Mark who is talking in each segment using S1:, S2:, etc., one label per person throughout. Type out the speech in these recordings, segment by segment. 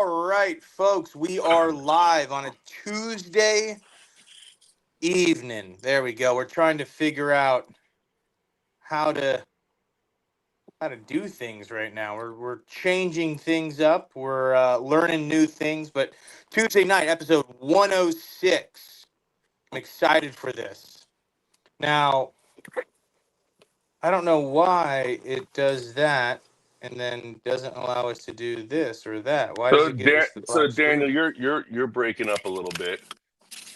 S1: All right, folks, we are live on a Tuesday evening. There we go. We're trying to figure out how to do things right now. We're changing things up. We're learning new things. But Tuesday night, episode 106. I'm excited for this. Now, I don't know why it does that and then doesn't allow us to do this or that. Why does
S2: So,
S1: it give us the
S2: so
S1: black
S2: Daniel,
S1: screen?
S2: you're breaking up a little bit.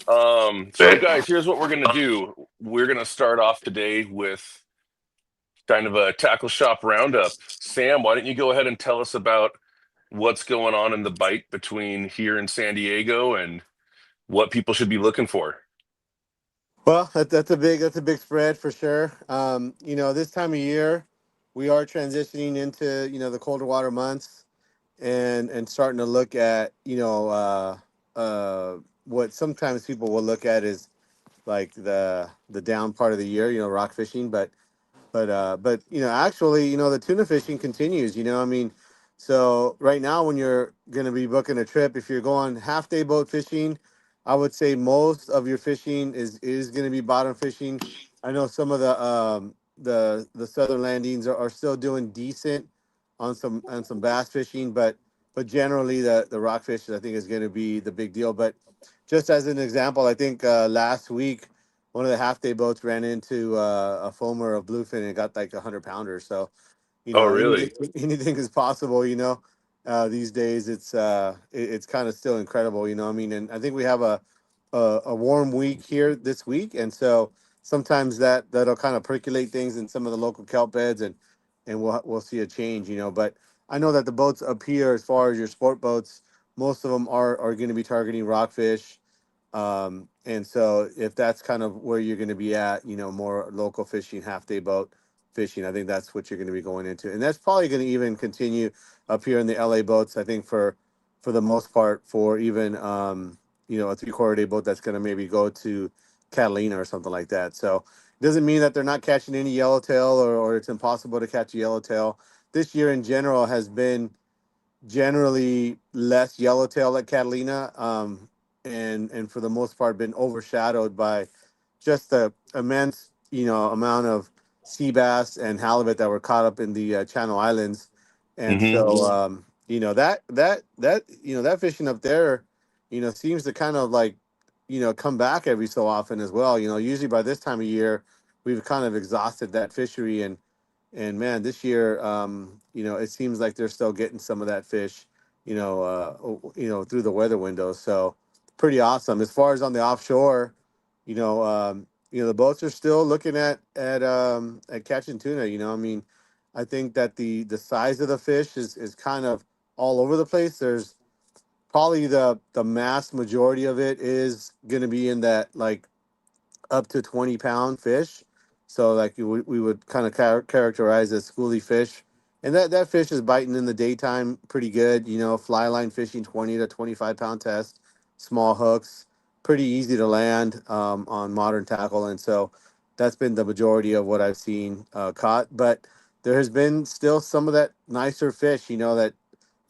S2: So guys, here's what we're gonna do. We're gonna start off today with kind of a tackle shop roundup. Sam, why don't you go ahead and tell us about what's going on in the bite between here and San Diego and what people should be looking for?
S3: Well, that's a big spread for sure. This time of year, we are transitioning into the colder water months, and starting to look at what sometimes people will look at is like the down part of the year, rock fishing, but actually, the tuna fishing continues. So right now, when you're going to be booking a trip, if you're going half day boat fishing, I would say most of your fishing is going to be bottom fishing. I know some of the southern landings are still doing decent on some bass fishing, but generally the rockfish I think is going to be the big deal. But just as an example, I think last week one of the half day boats ran into a foamer of bluefin and got like 100 pounder. So
S2: Oh,
S3: anything
S2: really?
S3: anything is possible. These days it's kind of still incredible. And I think we have a warm week here this week, and so sometimes that'll kind of percolate things in some of the local kelp beds, and we'll see a change. But I know that the boats up here, as far as your sport boats, most of them are going to be targeting rockfish. And so if that's kind of where you're going to be at, more local fishing, half day boat fishing, I think that's what you're going to be going into. And that's probably going to even continue up here in the LA boats. I think for the most part, for even, a 3/4 day boat that's going to maybe go to Catalina or something like that. So it doesn't mean that they're not catching any yellowtail, or it's impossible to catch a yellowtail. This year in general has been generally less yellowtail at Catalina, and for the most part been overshadowed by just the immense amount of sea bass and halibut that were caught up in the Channel Islands, and
S2: Hmm.
S3: so that fishing up there, seems to kind of like come back every so often as well. Usually by this time of year we've kind of exhausted that fishery, and man, this year, it seems like they're still getting some of that fish, through the weather window. So pretty awesome. As far as on the offshore, the boats are still looking at catching tuna. I think that the size of the fish is kind of all over the place. There's probably the mass majority of it is going to be in that like up to 20 pound fish. So like we would kind of characterize as schoolie fish. And that fish is biting in the daytime pretty good, fly line fishing, 20 to 25 pound test, small hooks, pretty easy to land on modern tackle. And so that's been the majority of what I've seen caught. But there has been still some of that nicer fish, that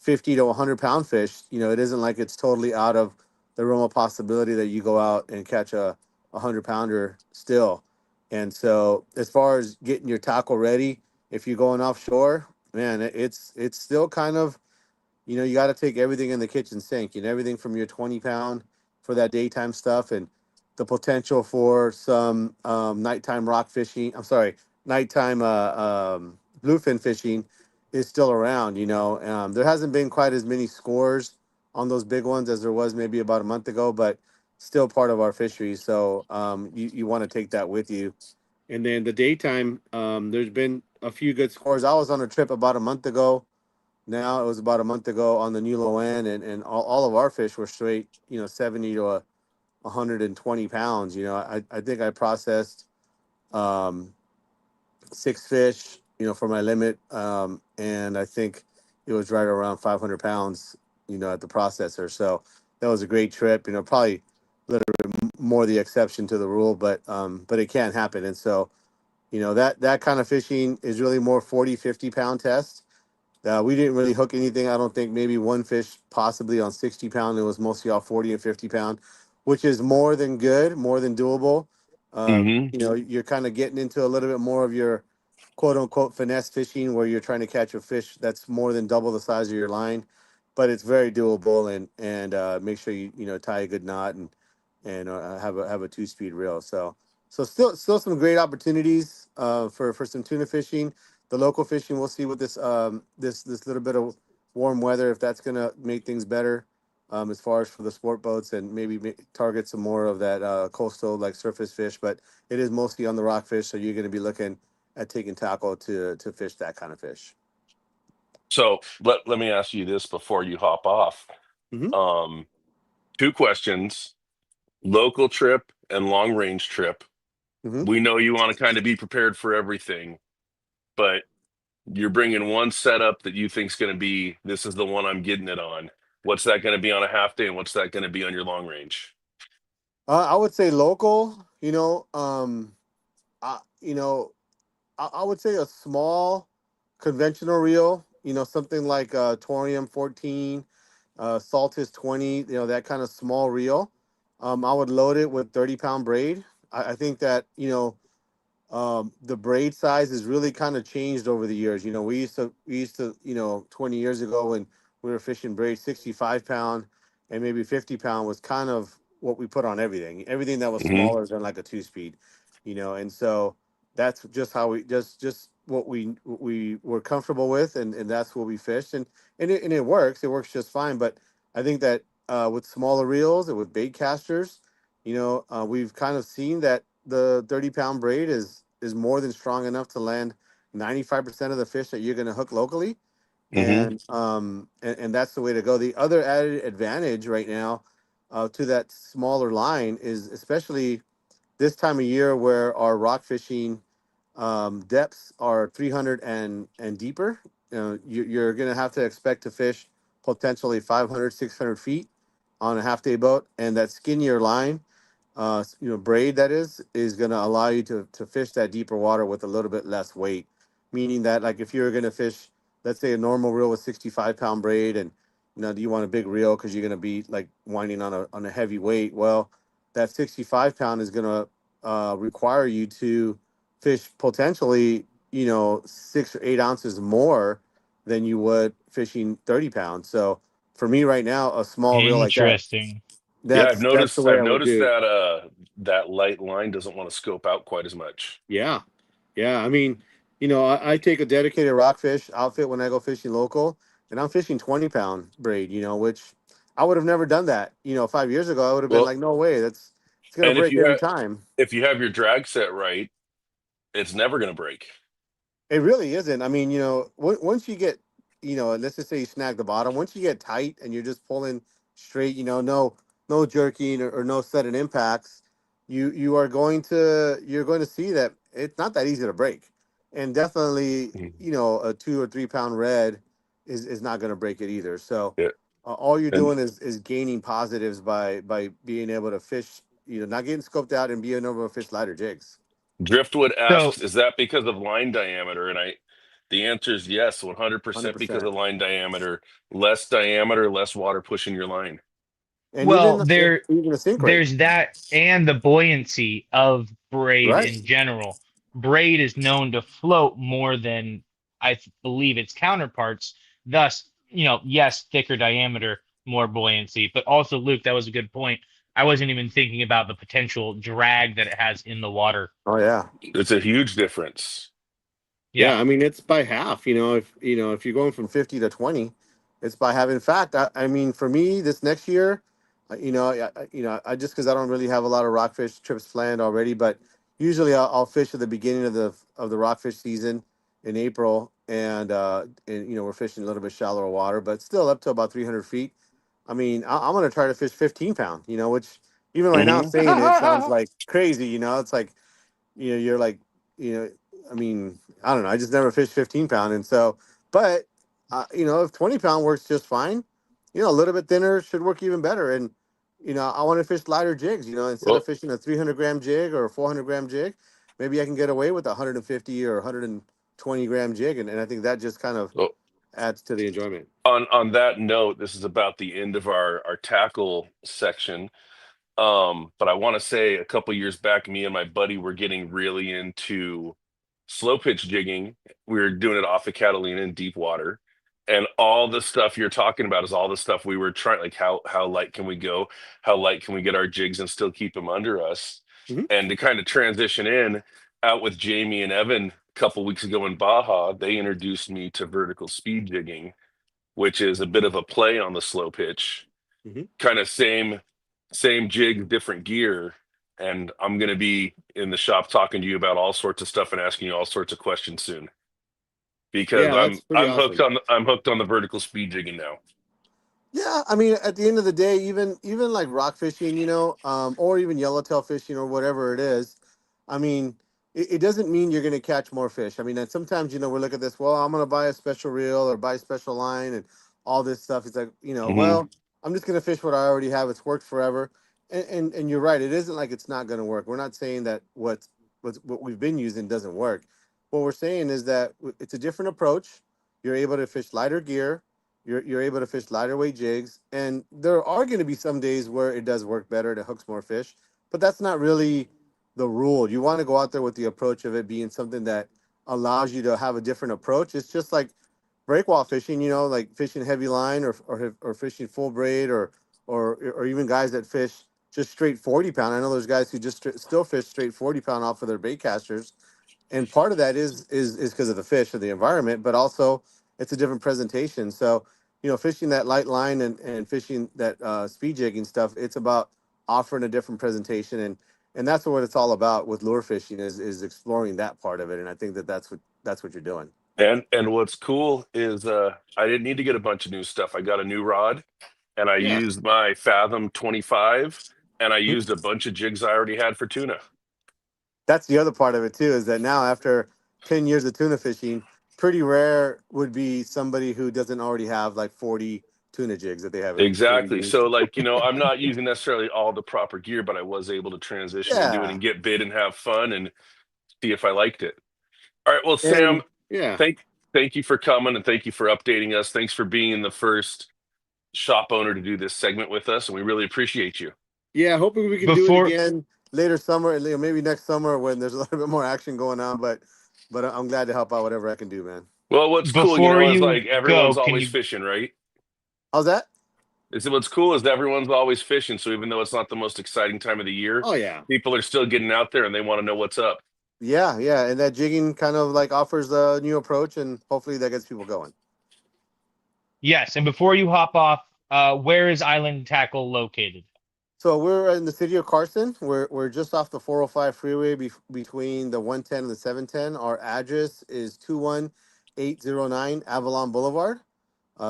S3: 50 to 100 pound fish. It isn't like it's totally out of the realm of possibility that you go out and catch a 100 pounder still. And so as far as getting your tackle ready, if you're going offshore, man, it's still kind of, you got to take everything in the kitchen sink, everything from your 20 pound for that daytime stuff, and the potential for some nighttime rock fishing. I'm sorry, nighttime bluefin fishing is still around. There hasn't been quite as many scores on those big ones as there was maybe about a month ago, but still part of our fishery. So you want to take that with you. And then the daytime, there's been a few good scores. I was on a trip about a month ago. Now it was about a month ago on the New Loan, and all of our fish were straight, 70 to 120 pounds. I think I processed um, six fish, for my limit, and I think it was right around 500 pounds, at the processor. So that was a great trip. Probably a little bit more the exception to the rule, but it can happen. And so that kind of fishing is really more 40, 50 pound test. We didn't really hook anything. I don't think, maybe one fish possibly on 60 pound. It was mostly off 40 and 50 pound, which is more than good, more than doable.
S2: Mm-hmm.
S3: You're kind of getting into a little bit more of your quote unquote finesse fishing, where you're trying to catch a fish that's more than double the size of your line, but it's very doable. And make sure you tie a good knot and have a 2 speed reel. So still some great opportunities for some tuna fishing. The local fishing, we'll see what this little bit of warm weather, if that's gonna make things better, as far as for the sport boats, and maybe target some more of that coastal like surface fish. But it is mostly on the rockfish, so you're gonna be looking at taking tackle to fish that kind of fish.
S2: So let me ask you this before you hop off.
S3: Mm-hmm.
S2: Um, Two questions: local trip and long range trip.
S3: Mm-hmm.
S2: We know you want to kind of be prepared for everything, but you're bringing one setup that you think's going to be, this is the one I'm getting it on. What's that going to be on a half day, and what's that going to be on your long range?
S3: I would say local. I would say a small conventional reel, something like Torium 14, Saltis 20, that kind of small reel. I would load it with 30-pound braid. I think that, the braid size has really kind of changed over the years. We used to 20 years ago, when we were fishing braid, 65 pound and maybe 50 pound was kind of what we put on everything that was
S2: Hmm.
S3: smaller than like a 2 speed, and so that's just how just what we were comfortable with, and that's what we fished, and it works just fine. But I think that with smaller reels and with bait casters, we've kind of seen that the 30-pound braid is more than strong enough to land 95% of the fish that you're going to hook locally.
S2: Hmm.
S3: And that's the way to go. The other added advantage right now, to that smaller line, is especially this time of year, where our rock fishing depths are 300 and deeper. You're going to have to expect to fish potentially 500, 600 feet on a half day boat, and that skinnier line, braid, that is going to allow you to fish that deeper water with a little bit less weight. Meaning that, like, if you're going to fish, let's say, a normal reel with 65-pound braid, and do you want a big reel because you're going to be like winding on a heavy weight? Well, that 65-pound is going to require you to fish potentially 6 or 8 ounces more than you would fishing 30 pounds. So for me right now, a small reel like that,
S4: Interesting.
S2: Yeah,
S3: that's the way
S2: I've
S3: I would
S2: noticed
S3: do it.
S2: that that light line doesn't want to scope out quite as much.
S3: Yeah. Yeah. I mean, I take a dedicated rockfish outfit when I go fishing local, and I'm fishing 20-pound braid, which I would have never done that. 5 years ago, I would have been
S2: Well,
S3: like, no way, it's going to
S2: and
S3: break every time.
S2: if you have your drag set right, it's never going to break.
S3: It really isn't. I mean, once you get, let's just say you snag the bottom. Once you get tight and you're just pulling straight, no jerking or no sudden impacts, you're going to see that it's not that easy to break, and definitely,
S2: Mhm.
S3: a 2 or 3 pound red is not going to break it either. So
S2: Yeah,
S3: all you're
S2: and
S3: doing is gaining positives by being able to fish, not getting scoped out and being able to fish lighter jigs.
S2: Driftwood
S4: So,
S2: asks, is that because of line diameter? And the answer is yes,
S3: Hundred
S2: 100% because
S3: percent.
S2: of line diameter. Less diameter, less water pushing your line.
S3: And
S4: well,
S3: even the sink rate.
S4: there's that and the buoyancy of braid
S3: Right.
S4: in general. Braid is known to float more than believe its counterparts. Thus, yes, thicker diameter, more buoyancy. But also, Luke, that was a good point. I wasn't even thinking about the potential drag that it has in the water.
S3: Oh yeah.
S2: It's a huge difference.
S4: Yeah.
S3: Yeah. I mean, it's by half. If you're going from 50 to 20, it's by half. In fact, I mean, for me, this next year, I just because I don't really have a lot of rockfish trips planned already, but usually I'll fish at the beginning of the rockfish season in April, and we're fishing a little bit shallower water, but still up to about 300 feet. I mean, I'm gonna try to fish 15 pound. Which even right now
S2: Hmm.
S3: saying it sounds like crazy. It's like, you're like, you know, I mean, I don't know. I just never fished 15 pound. And so, but, if 20 pound works just fine, a little bit thinner should work even better. And, I want to fish lighter jigs, instead of
S2: Well,
S3: fishing a 300-gram jig or a 400-gram jig, maybe I can get away with a 150 or 120-gram jig. And I think that just kind of
S2: well,
S3: adds to the enjoyment.
S2: On that note, this is about the end of our tackle section. But I want to say a couple years back, me and my buddy were getting really into slow pitch jigging. We were doing it off of Catalina in deep water. And all the stuff you're talking about is all the stuff we were trying, like how light can we go? How light can we get our jigs and still keep them under us?
S3: Mm-hmm.
S2: And to kind of transition in out with Jamie and Evan a couple weeks ago in Baja, they introduced me to vertical speed jigging, which is a bit of a play on the slow pitch,
S3: Mm-hmm.
S2: kind of same jig, different gear. And I'm going to be in the shop talking to you about all sorts of stuff and asking you all sorts of questions soon, because
S3: Yeah, that's pretty awesome.
S2: I'm hooked on the vertical speed jigging now.
S3: Yeah, I mean, at the end of the day, even like rock fishing, or even yellowtail fishing or whatever it is, I mean, it doesn't mean you're going to catch more fish. I mean, and sometimes we look at this. Well, I'm going to buy a special reel or buy a special line and all this stuff. It's like
S2: Hmm.
S3: well, I'm just going to fish what I already have. It's worked forever, and you're right. It isn't like it's not going to work. We're not saying that what we've been using doesn't work. What we're saying is that it's a different approach. You're able to fish lighter gear, you're able to fish lighter weight jigs, and there are going to be some days where it does work better, it hooks more fish, but that's not really the rule. You want to go out there with the approach of it being something that allows you to have a different approach. It's just like breakwall fishing, like fishing heavy line or fishing full braid or even guys that fish just straight 40 pound. I know there's guys who just still fish straight 40 pound off of their bait casters, and part of that is because of the fish or the environment, but also it's a different presentation. So fishing that light line and fishing that speed jigging stuff, it's about offering a different presentation, and that's what it's all about with lure fishing is exploring that part of it. And I think that's what you're doing.
S2: And what's cool is I didn't need to get a bunch of new stuff. I got a new rod, and I
S3: Yeah.
S2: used my Fathom 25, and I used a bunch of jigs I already had for tuna.
S3: That's the other part of it too, is that now after 10 years of tuna fishing, pretty rare would be somebody who doesn't already have like 40 tuna jigs that they haven't
S2: Exactly.
S3: used.
S2: So, like, I'm not using necessarily all the proper gear, but I was able to transition into it
S3: Yeah.
S2: and get bid and have fun and see if I liked it. All right. Well, Sam,
S3: And yeah.
S2: thank thank you for coming and thank you for updating us. Thanks for being the first shop owner to do this segment with us, and we really appreciate you.
S3: Yeah, hoping we can do it
S4: Before
S3: again later summer, maybe next summer when there's a little bit more action going on. But I'm glad to help out whatever I can do, man.
S2: Well, what's cool,
S4: before
S2: is
S4: you
S2: like
S4: go,
S2: everyone's
S4: can
S2: always
S4: you
S2: fishing, right?
S3: How's that?
S2: Is what's cool is that everyone's always fishing. So even though it's not the most exciting time of the year,
S3: Oh yeah,
S2: people are still getting out there and they want to know what's up.
S3: yeah. And that jigging kind of like offers a new approach, and hopefully that gets people going.
S4: yes, and before you hop off, where is Island Tackle located?
S3: So we're in the city of Carson. We're just off the 405 freeway between the 110 and the 710. Our address is 21809 Avalon Boulevard,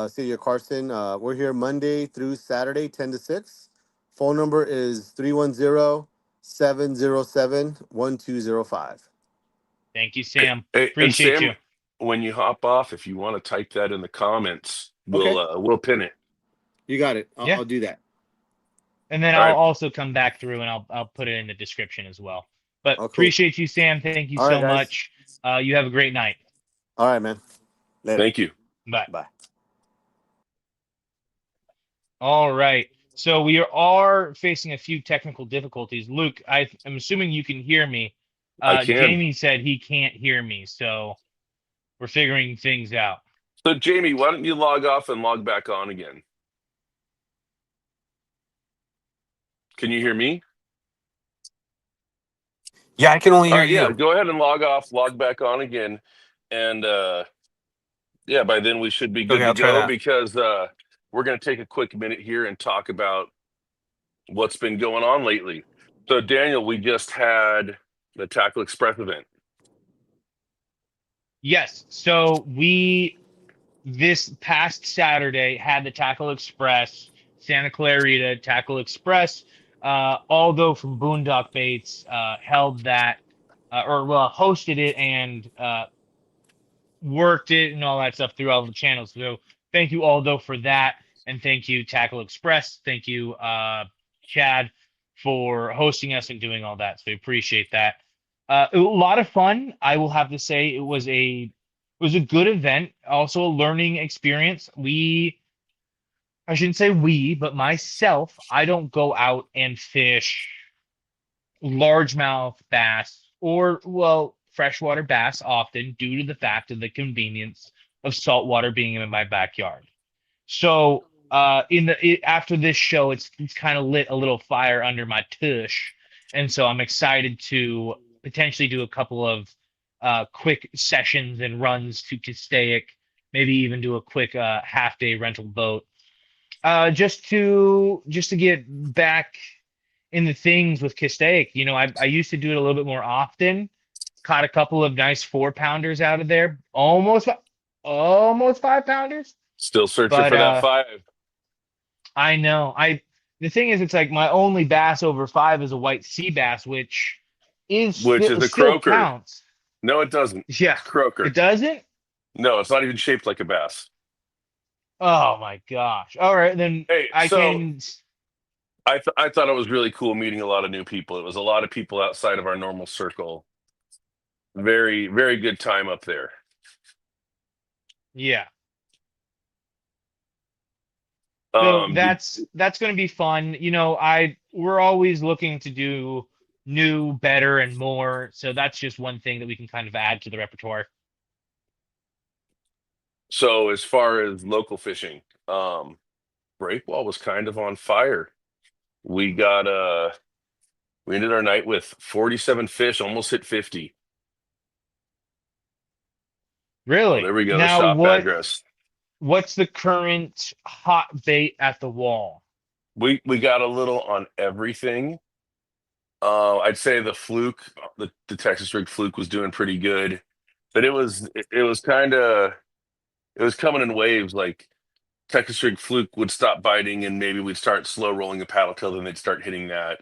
S3: city of Carson. We're here Monday through Saturday, 10 to 6. Phone number is 310-707-1205.
S4: Thank you,
S2: Hey,
S4: Sam.
S2: and
S4: Appreciate
S2: Sam,
S4: you.
S2: when you hop off, if you want to type that in the comments,
S3: Okay,
S2: we'll pin it.
S3: you got it. I'll,
S4: Yeah.
S3: I'll do that.
S4: And then
S2: All
S4: I'll
S2: right.
S4: also come back through and I'll put it in the description as well. But
S3: Oh, cool.
S4: appreciate you, Sam. Thank you
S3: All right,
S4: so
S3: guys.
S4: much. You have a great night.
S3: All right, man. Later.
S2: Thank you.
S4: Bye.
S3: Bye.
S4: All right. So we are facing a few technical difficulties. Luke, I'm assuming you can hear me.
S2: I can.
S4: Jamie said he can't hear me, so we're figuring things out.
S2: So Jamie, why don't you log off and log back on again? Can you hear me?
S1: Yeah, I can only
S2: All
S1: hear
S2: right, yeah,
S1: you.
S2: go ahead and log off, log back on again. And yeah, by then we should be good
S1: Okay,
S2: to
S1: I'll try
S2: go
S1: that.
S2: because we're going to take a quick minute here and talk about what's been going on lately. So, Daniel, we just had the Tackle Express event.
S4: Yes. So we this past Saturday had the Tackle Express, Santa Clarita Tackle Express. Aldo from Boondock Baits held that, hosted it and worked it and all that stuff through all the channels. So thank you, Aldo, for that, and thank you, Tackle Express. Thank you, Chad, for hosting us and doing all that. So we appreciate that. A lot of fun. I will have to say it was a It was a good event, also a learning experience. I shouldn't say we, but myself, I don't go out and fish largemouth bass or, well, freshwater bass often due to the fact of the convenience of saltwater being in my backyard. So, after this show, it's kind of lit a little fire under my tush, and so I'm excited to potentially do a couple of quick sessions and runs to Castaic, maybe even do a quick half day rental boat, just to get back in the things with Castaic. You know, I used to do it a little bit more often. Caught a couple of nice 4-pounders out of there, almost 5-pounders.
S2: Still searching
S4: But
S2: for that 5.
S4: I know. The thing is, it's like my only bass over 5 is a white sea bass, which
S2: Which is a
S4: still
S2: croaker.
S4: counts.
S2: No, it doesn't.
S4: Yeah,
S2: It's croaker.
S4: it doesn't.
S2: No, it's not even shaped like a bass.
S4: Oh my gosh! All right, then
S2: Hey,
S4: I
S2: so
S4: can.
S2: I thought it was really cool meeting a lot of new people. It was a lot of people outside of our normal circle. Very, very good time up there.
S4: Yeah. So
S2: Um, did-
S4: that's going to be fun. You know, we're always looking to do new, better, and more. So that's just one thing that we can kind of add to the repertoire.
S2: so as far as local fishing, Breakwall was kind of on fire. We got we ended our night with 47 fish, almost hit 50. Oh,
S4: Really?
S2: there we go. The
S4: Now,
S2: shop address.
S4: what's the current hot bait at the wall?
S2: We got a little on everything. I'd say the fluke, the Texas rig fluke was doing pretty good, but it was kind of it was coming in waves. Like Texas rig fluke would stop biting, and maybe we'd start slow rolling a paddle tail, then they'd start hitting that.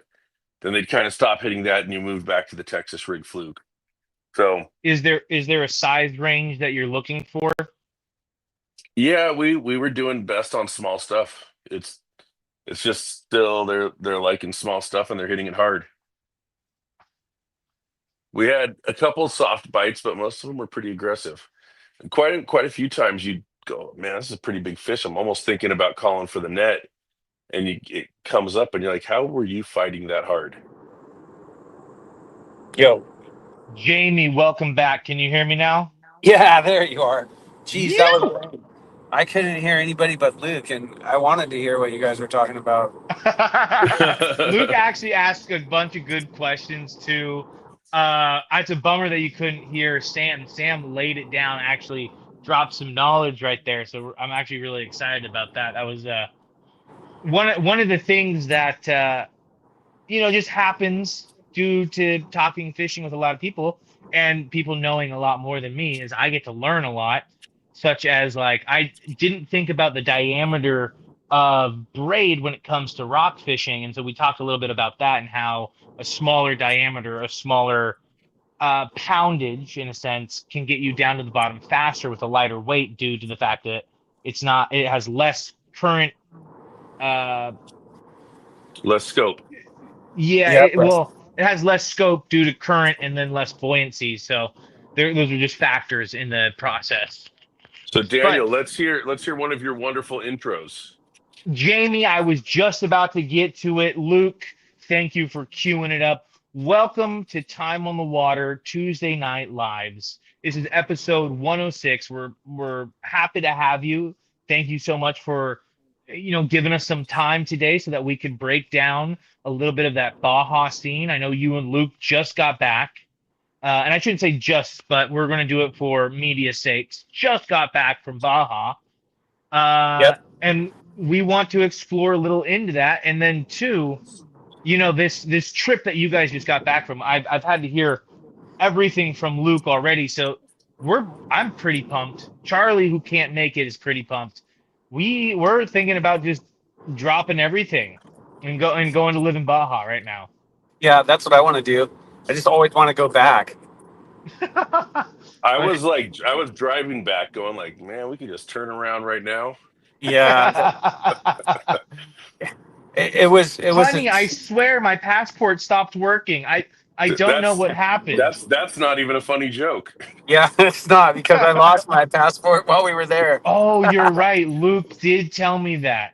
S2: Then they'd kind of stop hitting that, and you move back to the Texas rig fluke. So
S4: Is there a size range that you're looking for?
S2: yeah, we were doing best on small stuff. It's just still they're liking small stuff and they're hitting it hard. We had a couple soft bites, but most of them were pretty aggressive. And quite a few times you'd go, man, this is a pretty big fish. I'm almost thinking about calling for the net, and it comes up, and you're like, how were you fighting that hard?
S5: Yo.
S4: Jamie, welcome back. Can you hear me now?
S5: Yeah, there you are. Jeez,
S4: Yeah.
S5: that was. I couldn't hear anybody but Luke, and I wanted to hear what you guys were talking about.
S4: Luke actually asked a bunch of good questions too. It's a bummer that you couldn't hear Sam. Sam laid it down, actually dropped some knowledge right there. So I'm actually really excited about that. That was one of the things that just happens due to talking fishing with a lot of people and people knowing a lot more than me is I get to learn a lot, such as like I didn't think about the diameter of braid when it comes to rock fishing, and so we talked a little bit about that and how a smaller diameter, a smaller poundage in a sense can get you down to the bottom faster with a lighter weight due to the fact that it has less current
S2: Less scope.
S4: yeah,
S5: Yep.
S4: it has less scope due to current and then less buoyancy. So those are just factors in the process.
S2: So Daniel,
S4: But
S2: let's hear one of your wonderful intros.
S4: Jamie, I was just about to get to it. Luke, thank you for queuing it up. Welcome to Time on the Water Tuesday Night Lives. This is episode 106. We're happy to have you. Thank you so much for giving us some time today so that we could break down a little bit of that Baja scene. I know you and Luke just got back. And I shouldn't say just, but we're going to do it for media sakes. Just got back from Baja.
S5: Yep.
S4: And we want to explore a little into that. And then two, this trip that you guys just got back from, I've had to hear everything from Luke already. So I'm pretty pumped. Charlie, who can't make it, is pretty pumped. We're thinking about just dropping everything and going to live in Baja right now.
S5: Yeah, that's what I want to do. I just always want to go back.
S2: I was driving back going like, man, we could just turn around right now.
S5: Yeah. It was.
S4: Honey, I swear my passport stopped working. I don't know what happened.
S2: That's not even a funny joke.
S5: Yeah, it's not because I lost my passport while we were there.
S4: Oh, you're right. Luke did tell me that.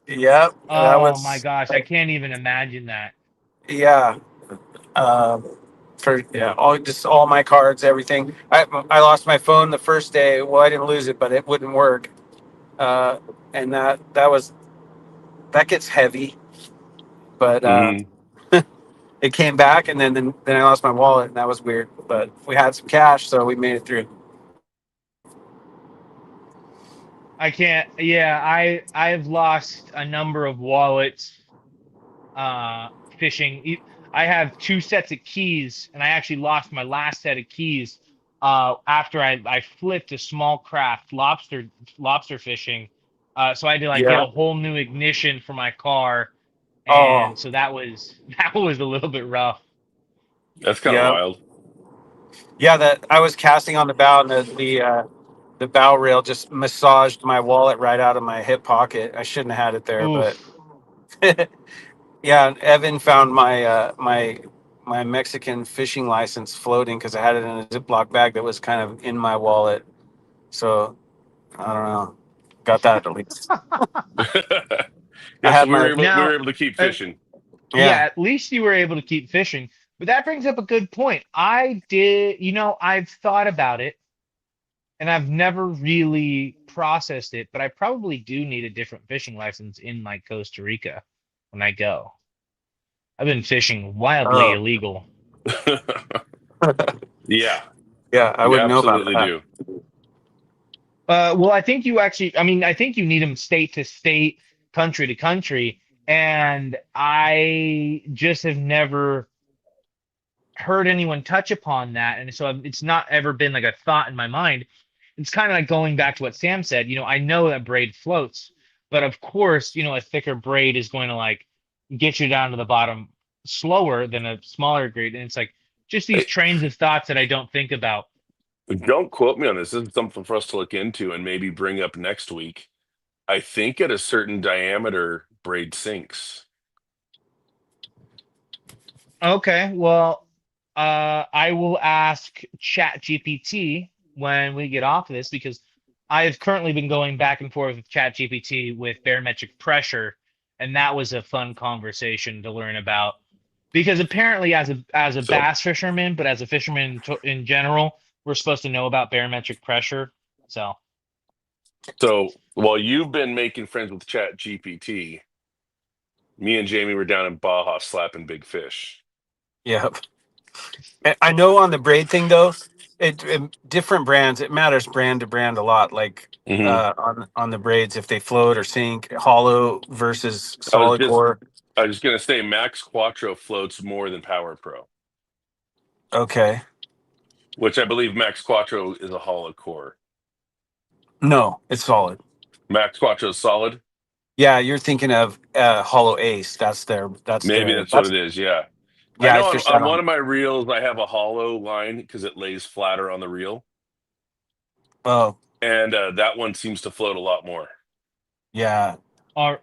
S5: Yep, that
S4: Oh my
S5: was
S4: gosh, I can't even imagine that.
S5: yeah. Um, for yeah, all my cards, everything. I lost my phone the first day. Well, I didn't lose it, but it wouldn't work. Uh, and that gets heavy. But
S2: Hmm.
S5: it came back, and then I lost my wallet, and that was weird. But we had some cash, so we made it through.
S4: I can't. Yeah, I've lost a number of wallets fishing. I have two sets of keys, and I actually lost my last set of keys after I flipped a small craft lobster fishing. So I had to like get
S5: Yeah.
S4: a whole new ignition for my car,
S5: Oh,
S4: and so that was that was a little bit rough.
S2: That's kind of
S5: yeah,
S2: wild.
S5: yeah. That I was casting on the bow, and the bow rail just massaged my wallet right out of my hip pocket. I shouldn't have had it there, but
S4: Oof.
S5: yeah. Evan found my Mexican fishing license floating because I had it in a Ziploc bag that was kind of in my wallet. So I don't know. Got that at least. I
S2: Yeah, so
S5: had my
S2: we
S4: Now,
S2: were able to keep
S4: uh,
S2: fishing.
S4: yeah,
S5: yeah.
S4: at least you were able to keep fishing. But that brings up a good point. I did, I've thought about it and I've never really processed it, but I probably do need a different fishing license in like Costa Rica when I go. I've been fishing wildly
S5: Oh,
S4: illegal.
S2: Yeah,
S5: yeah. I
S2: you
S5: wouldn't know about
S2: absolutely
S5: that.
S2: do.
S4: Well, I think you actually, I mean, I think you need them state to state, country to country, and I just have never heard anyone touch upon that, and so it's not ever been like a thought in my mind. It's kind of like going back to what Sam said. I know that braid floats, but of course, a thicker braid is going to like get you down to the bottom slower than a smaller braid, and it's like just these
S2: Hey,
S4: trains of thoughts that I don't think about.
S2: don't quote me on this. This is something for us to look into and maybe bring up next week. I think at a certain diameter, braid sinks.
S4: Okay, well, I will ask Chat GPT when we get off of this because I have currently been going back and forth with Chat GPT with barometric pressure, and that was a fun conversation to learn about. Because apparently, as a
S2: So,
S4: bass fisherman, but as a fisherman in general, we're supposed to know about barometric pressure. So,
S2: so while you've been making friends with Chat GPT, me and Jamie were down in Baja slapping big fish.
S5: Yeah. I know on the braid thing though, it different brands. It matters brand to brand a lot. Like
S2: Hmm.
S5: on the braids, if they float or sink, hollow versus
S2: I was
S5: solid
S2: just
S5: core.
S2: I was gonna say Max Quattro floats more than Power Pro,
S5: Okay,
S2: which I believe Max Quattro is a hollow core.
S5: no, it's solid.
S2: Max Quattro is solid.
S5: Yeah, you're thinking of hollow ace. That's their. That's
S2: Maybe
S5: their.
S2: that's what
S5: That's
S2: it is. Yeah. I
S5: yeah. I
S2: know on,
S5: fished that
S2: on one
S5: on.
S2: of my reels, I have a hollow line because it lays flatter on the reel.
S5: Oh
S2: And that one seems to float a lot more.
S5: yeah.
S4: all,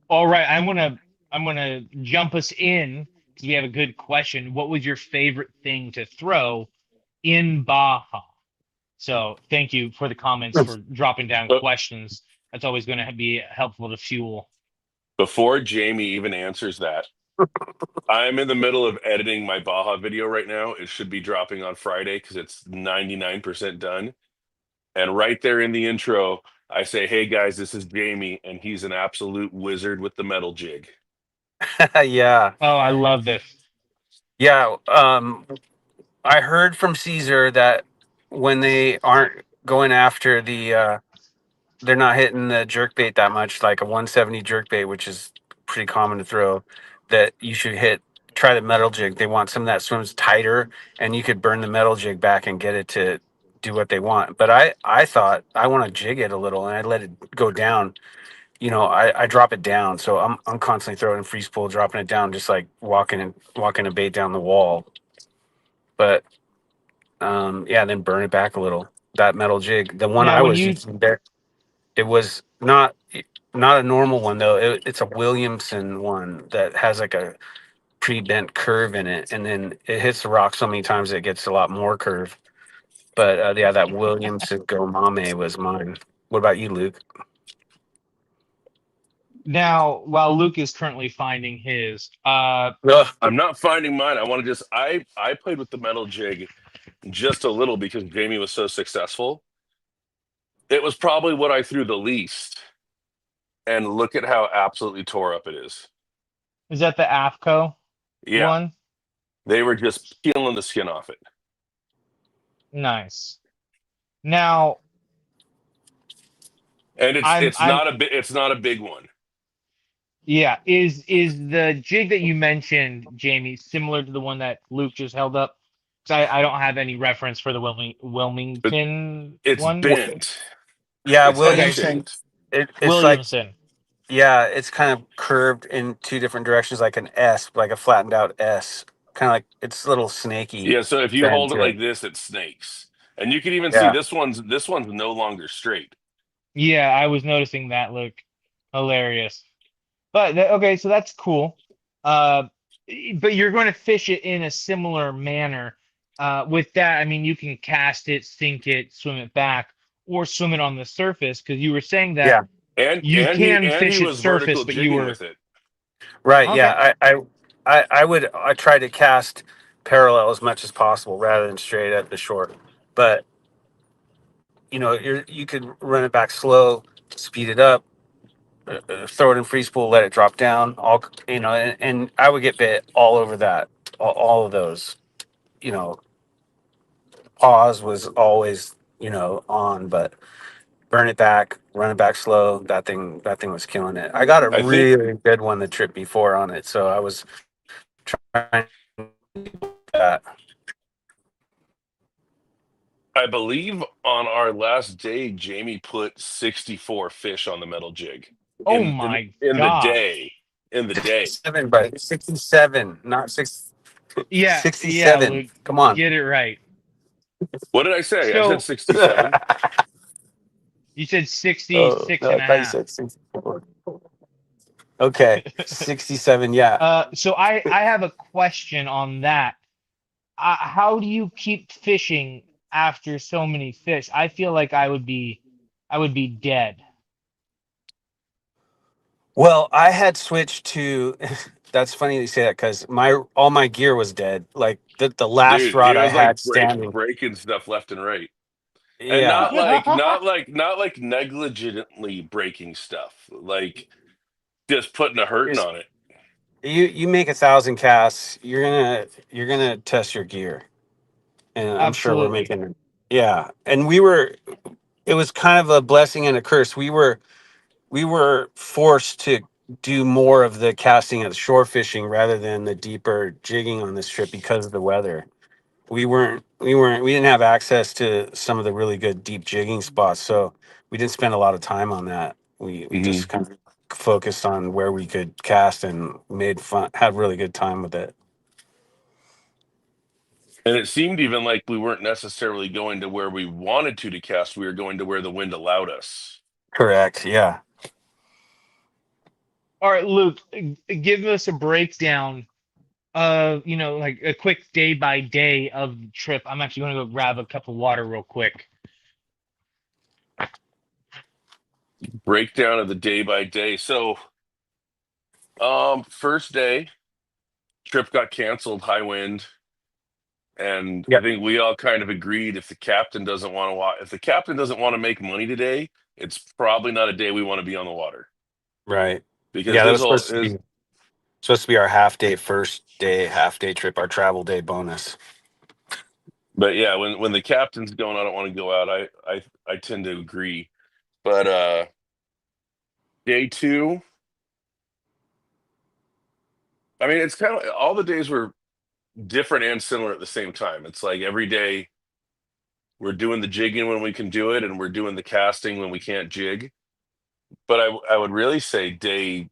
S4: all right, I'm gonna jump us in because we have a good question. What was your favorite thing to throw in Baja? So thank you for the comments for dropping down
S2: But
S4: questions. That's always going to be helpful to fuel.
S2: before Jamie even answers that, I'm in the middle of editing my Baja video right now. It should be dropping on Friday because it's 99% done. And right there in the intro, I say, "Hey guys, this is Jamie, and he's an absolute wizard with the metal jig."
S5: Yeah,
S4: Oh, I love this.
S5: yeah. I heard from Caesar that when they aren't going after they're not hitting the jerkbait that much, like a 170 jerkbait, which is pretty common to throw, that you should try the metal jig. They want some that swims tighter, and you could burn the metal jig back and get it to do what they want. But I thought I want to jig it a little, and I let it go down. I drop it down, so I'm constantly throwing free spool, dropping it down, just like walking a bait down the wall. But yeah, then burn it back a little. That metal jig, the one
S4: Now,
S5: I
S4: when
S5: was
S4: you
S5: using there, it was not a normal one though. It's a Williamson one that has like pre-bent curve in it, and then it hits the rock so many times it gets a lot more curve. But yeah, that Williamson Gomame was mine. What about you, Luke?
S4: Now, while Luke is currently finding his,
S5: Ugh.
S2: I'm not finding mine. I want to just I played with the metal jig just a little because Jamie was so successful. It was probably what I threw the least. And look at how absolutely tore up it is.
S4: is that the AFCO
S2: Yeah.
S4: one?
S2: They were just peeling the skin off it.
S4: Nice. Now,
S2: And
S4: I'm
S2: it's not a big one.
S4: yeah. Is the jig that you mentioned, Jamie, similar to the one that Luke just held up? Because I don't have any reference for the
S2: But
S4: Wilmington
S2: it's
S4: one.
S2: bent.
S5: Yeah,
S2: It's heavy
S4: Okay,
S5: Williamson.
S2: shaped.
S5: It's like,
S4: Williamson.
S5: yeah, it's kind of curved in two different directions, like an S, like a flattened out S. Kind of like it's a little snaky
S2: Yeah, so if you
S5: bend
S2: hold it
S5: to
S2: like
S5: it.
S2: this, it snakes. And you can even see
S5: Yeah,
S2: this one's no longer straight.
S4: Yeah, I was noticing that. Look, hilarious. But okay, so that's cool. Uh, but you're going to fish it in a similar manner. With that, I mean, you can cast it, sink it, swim it back, or swim it on the surface. Because you were saying that
S5: yeah,
S2: And
S4: you
S2: and he
S4: can
S2: and he
S4: fish it
S2: was
S4: surface,
S2: vertical
S4: but you
S2: jigging
S4: were
S2: with it.
S5: right.
S4: okay.
S5: Yeah, I try to cast parallel as much as possible rather than straight at the shore. But you could run it back slow, speed it up, throw it in free spool, let it drop down. And I would get bit all over that. All of those. You know, pause was always on, but burn it back, run it back slow. That thing was killing it. I got a
S2: I think
S5: really good one the trip before on it, so I was trying that.
S2: I believe on our last day, Jamie put 64 fish on the metal jig
S4: Oh
S2: in
S4: my
S2: in the
S4: gosh.
S2: day. In the day.
S5: 67, but 67, not six.
S4: Yeah,
S5: 67.
S4: Luke,
S5: Come on.
S4: get it right.
S2: What did I say? I said
S4: So
S2: 67.
S4: you said
S5: Oh,
S4: 66
S5: no,
S4: and
S5: I
S4: a
S5: thought you
S4: half.
S5: said 64. Okay, 67. Yeah.
S4: So I have a question on that. How do you keep fishing after so many fish? I feel like I would be dead.
S5: Well, I had switched to. That's funny that you say that because all my gear was dead. Like the last
S2: Dude,
S5: rod
S2: it
S5: I
S2: was like
S5: had standing.
S2: breaking stuff left and right. And
S5: Yeah,
S2: not like negligently breaking stuff. Like just putting a hurting
S5: It's-
S2: on it.
S5: you make 1,000 casts, you're gonna test your gear, and I'm sure we're
S4: Absolutely.
S5: making. Yeah, and we were. It was kind of a blessing and a curse. We were forced to do more of the casting of the shore fishing rather than the deeper jigging on this trip because of the weather. We didn't have access to some of the really good deep jigging spots, so we didn't spend a lot of time on that. We
S2: Hmm.
S5: just kind of focused on where we could cast and had really good time with it.
S2: And it seemed even like we weren't necessarily going to where we wanted to cast. We were going to where the wind allowed us.
S5: Correct. Yeah.
S4: All right, Luke, give us a breakdown of, like a quick day by day of the trip. I'm actually going to go grab a cup of water real quick.
S2: Breakdown of the day by day. So, first day, trip got canceled, high wind. And I
S5: Yep.
S2: think we all kind of agreed if the captain doesn't want to if the captain doesn't want to make money today, it's probably not a day we want to be on the water
S5: Right.
S2: because
S5: Yeah, that
S2: his
S5: was
S2: whole
S5: supposed to be our first day, half day trip, our travel day bonus.
S2: but yeah, when the captain's going, I don't want to go out. I tend to agree. But day two, I mean, it's kind of all the days were different and similar at the same time. It's like every day we're doing the jigging when we can do it, and we're doing the casting when we can't jig. But I would really say day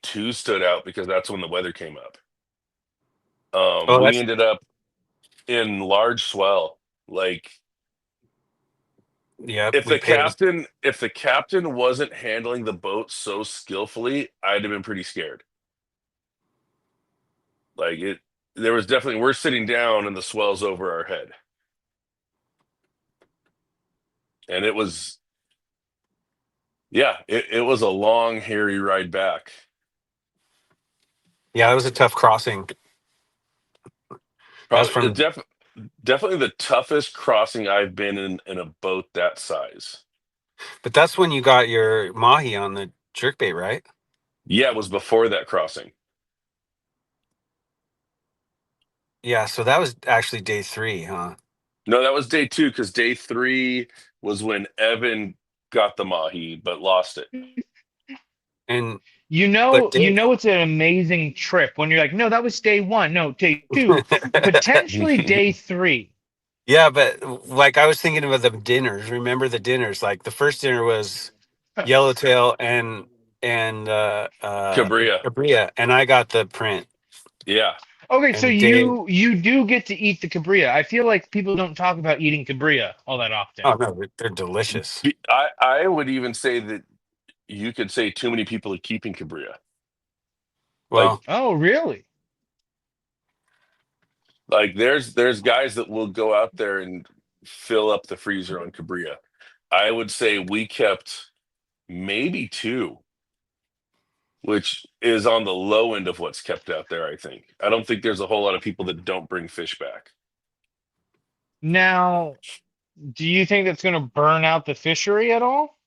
S2: two stood out because that's when the weather came up.
S5: Oh,
S2: We
S5: that's
S2: ended up in large swell. Like
S5: yep. We paid.
S2: if the captain wasn't handling the boat so skillfully, I'd have been pretty scared. Like there was definitely, we're sitting down and the swell's over our head. And it was, yeah, it was a long, hairy ride back.
S5: Yeah, it was a tough crossing. That was
S2: Probably
S5: from,
S2: definitely the toughest crossing I've been in a boat that size.
S5: but that's when you got your mahi on the jerkbait, right?
S2: Yeah, it was before that crossing.
S5: Yeah, so that was actually day 3, huh?
S2: No, that was day 2 because day 3 was when Evan got the mahi but lost it.
S5: And
S4: You
S5: but
S4: know,
S5: day,
S4: it's an amazing trip when you're like, no, that was day 1, no, day 2, potentially day 3.
S5: yeah, but like I was thinking about the dinners. Remember the dinners? Like the first dinner was yellowtail and
S2: Cabrilla.
S5: cabrilla, and I got the print.
S2: Yeah.
S4: Okay, so
S5: And Dave,
S4: you do get to eat the cabrilla. I feel like people don't talk about eating cabrilla all that often.
S5: oh no, they're delicious.
S2: I would even say that you could say too many people are keeping cabrilla. Like
S5: Well,
S4: Oh, really?
S2: there's guys that will go out there and fill up the freezer on cabrilla. I would say we kept maybe 2, which is on the low end of what's kept out there, I think. I don't think there's a whole lot of people that don't bring fish back.
S4: Now, do you think that's going to burn out the fishery at all?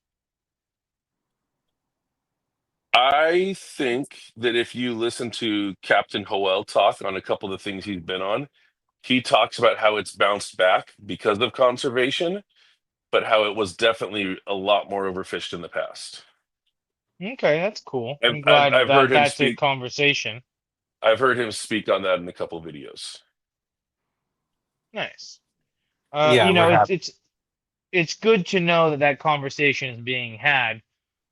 S2: I think that if you listen to Captain Hoel talk on a couple of the things he's been on, he talks about how it's bounced back because of conservation, but how it was definitely a lot more overfished in the past.
S4: Okay, that's cool.
S2: I've,
S4: I'm
S2: I've,
S4: glad
S2: I've heard
S4: that
S2: him
S4: that's a
S2: speak.
S4: conversation.
S2: I've heard him speak on that in a couple of videos.
S4: Nice.
S5: yeah,
S4: You
S5: we're
S4: know,
S5: happy.
S4: it's good to know that that conversation is being had.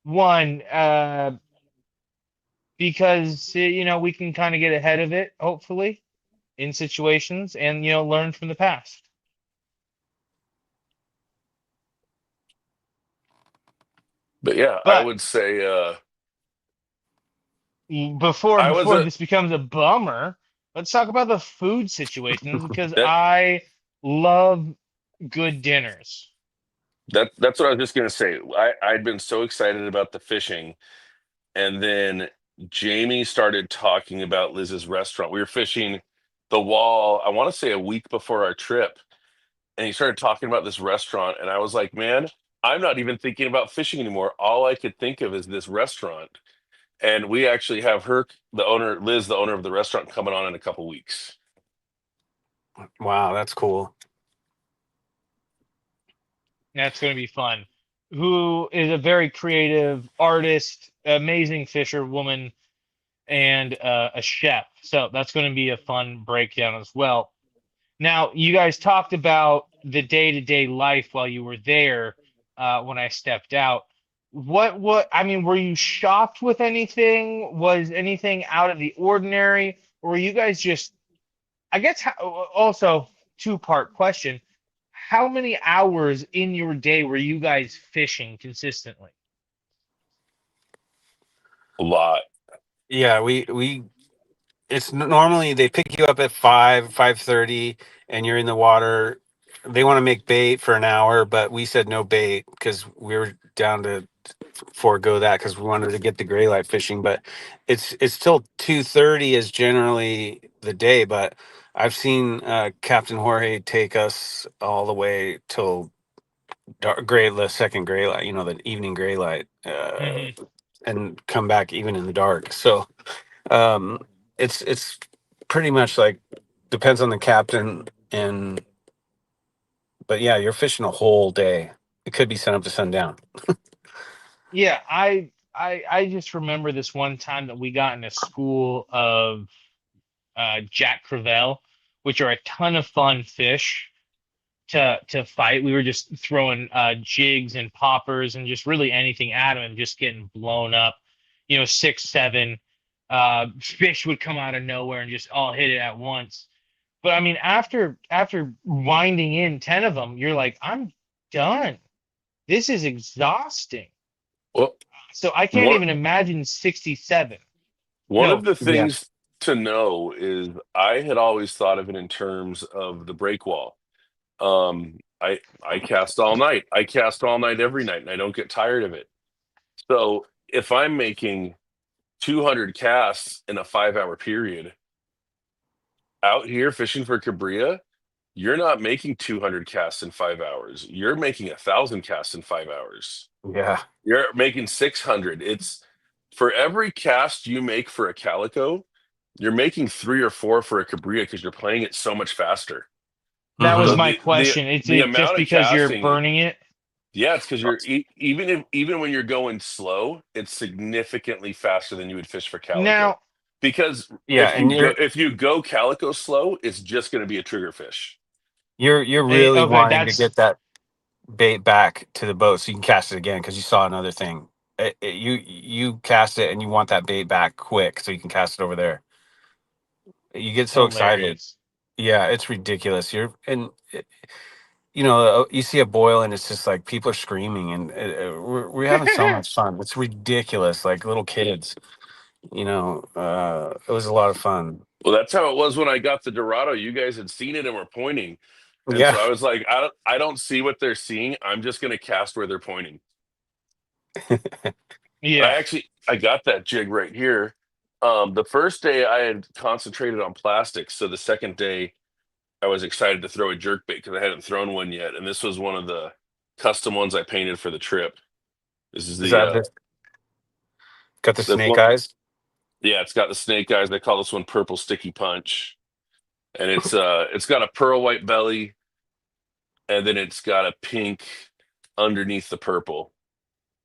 S4: One, because you know we can kind of get ahead of it, hopefully, in situations, and you know learn from the past.
S2: But yeah, I
S4: But
S2: would say
S4: before
S2: I was
S4: before
S2: a
S4: this becomes a bummer, let's talk about the food situations because
S2: that
S4: I love good dinners.
S2: that's what I was just gonna say. I'd been so excited about the fishing, and then Jamie started talking about Liz's restaurant. We were fishing the wall, I want to say a week before our trip, and he started talking about this restaurant, and I was like, man, I'm not even thinking about fishing anymore. All I could think of is this restaurant. And we actually have her, the owner, Liz, the owner of the restaurant, coming on in a couple weeks.
S5: Wow, that's cool.
S4: That's going to be fun. Who is a very creative artist, amazing fisherwoman, and a chef. So that's going to be a fun breakdown as well. Now, you guys talked about the day-to-day life while you were there when I stepped out. I mean, were you shocked with anything? Was anything out of the ordinary? Or were you guys just, I guess, also two-part question. How many hours in your day were you guys fishing consistently?
S2: A lot.
S5: Yeah, we it's normally they pick you up at 5:30, and you're in the water. They want to make bait for an hour, but we said no bait because we were down to forego that because we wanted to get the gray light fishing. But it's still 2:30 is generally the day. But I've seen Captain Jorge take us all the way till the second gray light, the evening gray light,
S4: Hmm.
S5: and come back even in the dark. So um, it's pretty much like depends on the captain, and but yeah, you're fishing a whole day. It could be sun up to sundown.
S4: Yeah, I just remember this one time that we got in a school of Jack Crevalle, which are a ton of fun fish to fight. We were just throwing jigs and poppers and just really anything at them and just getting blown up. You know, 6, 7 fish would come out of nowhere and just all hit it at once. But I mean, after winding in 10 of them, you're like, I'm done. This is exhausting.
S2: Well,
S4: So I can't
S2: one
S4: even imagine 67.
S2: one of
S4: No,
S2: the
S5: Yeah.
S2: things to know is I had always thought of it in terms of the break wall. I cast all night. I cast all night every night, and I don't get tired of it. So if I'm making 200 casts in a 5 hour period out here fishing for cabrilla, you're not making 200 casts in 5 hours. You're making 1,000 casts in 5 hours.
S5: Yeah.
S2: You're making 600. It's for every cast you make for a calico, you're making 3 or 4 for a cabrilla because you're playing it so much faster.
S4: That was
S2: So
S4: my
S2: the
S4: question. It's
S2: the
S4: it just
S2: amount of
S4: because you're
S2: casting,
S4: burning it?
S2: yeah, it's because even when you're going slow, it's significantly faster than you would fish for calico.
S4: Now,
S2: Because
S5: Yeah, and
S2: if you go calico slow, it's just going to be a trigger fish.
S5: you're really
S4: okay,
S5: wanting to
S4: that's
S5: get that bait back to the boat so you can cast it again because you saw another thing. You cast it and you want that bait back quick so you can cast it over there. You get so excited.
S4: hilarious.
S5: Yeah, it's ridiculous. You see a boil and it's just like people are screaming and we're having so much fun. It's ridiculous, like little kids. It was a lot of fun.
S2: Well, that's how it was when I got the Dorado. You guys had seen it and were pointing, and
S5: Yeah.
S2: so I was like, I don't see what they're seeing. I'm just going to cast where they're pointing. And
S4: Yeah.
S2: I got that jig right here. The first day I had concentrated on plastics, so the second day I was excited to throw a jerkbait because I hadn't thrown one yet, and this was one of the custom ones I painted for the trip. This is
S5: Is that got the
S2: that's
S5: snake
S2: one.
S5: eyes?
S2: Yeah, it's got the snake eyes. They call this one purple sticky punch, and it's got a pearl white belly, and then it's got a pink underneath the purple.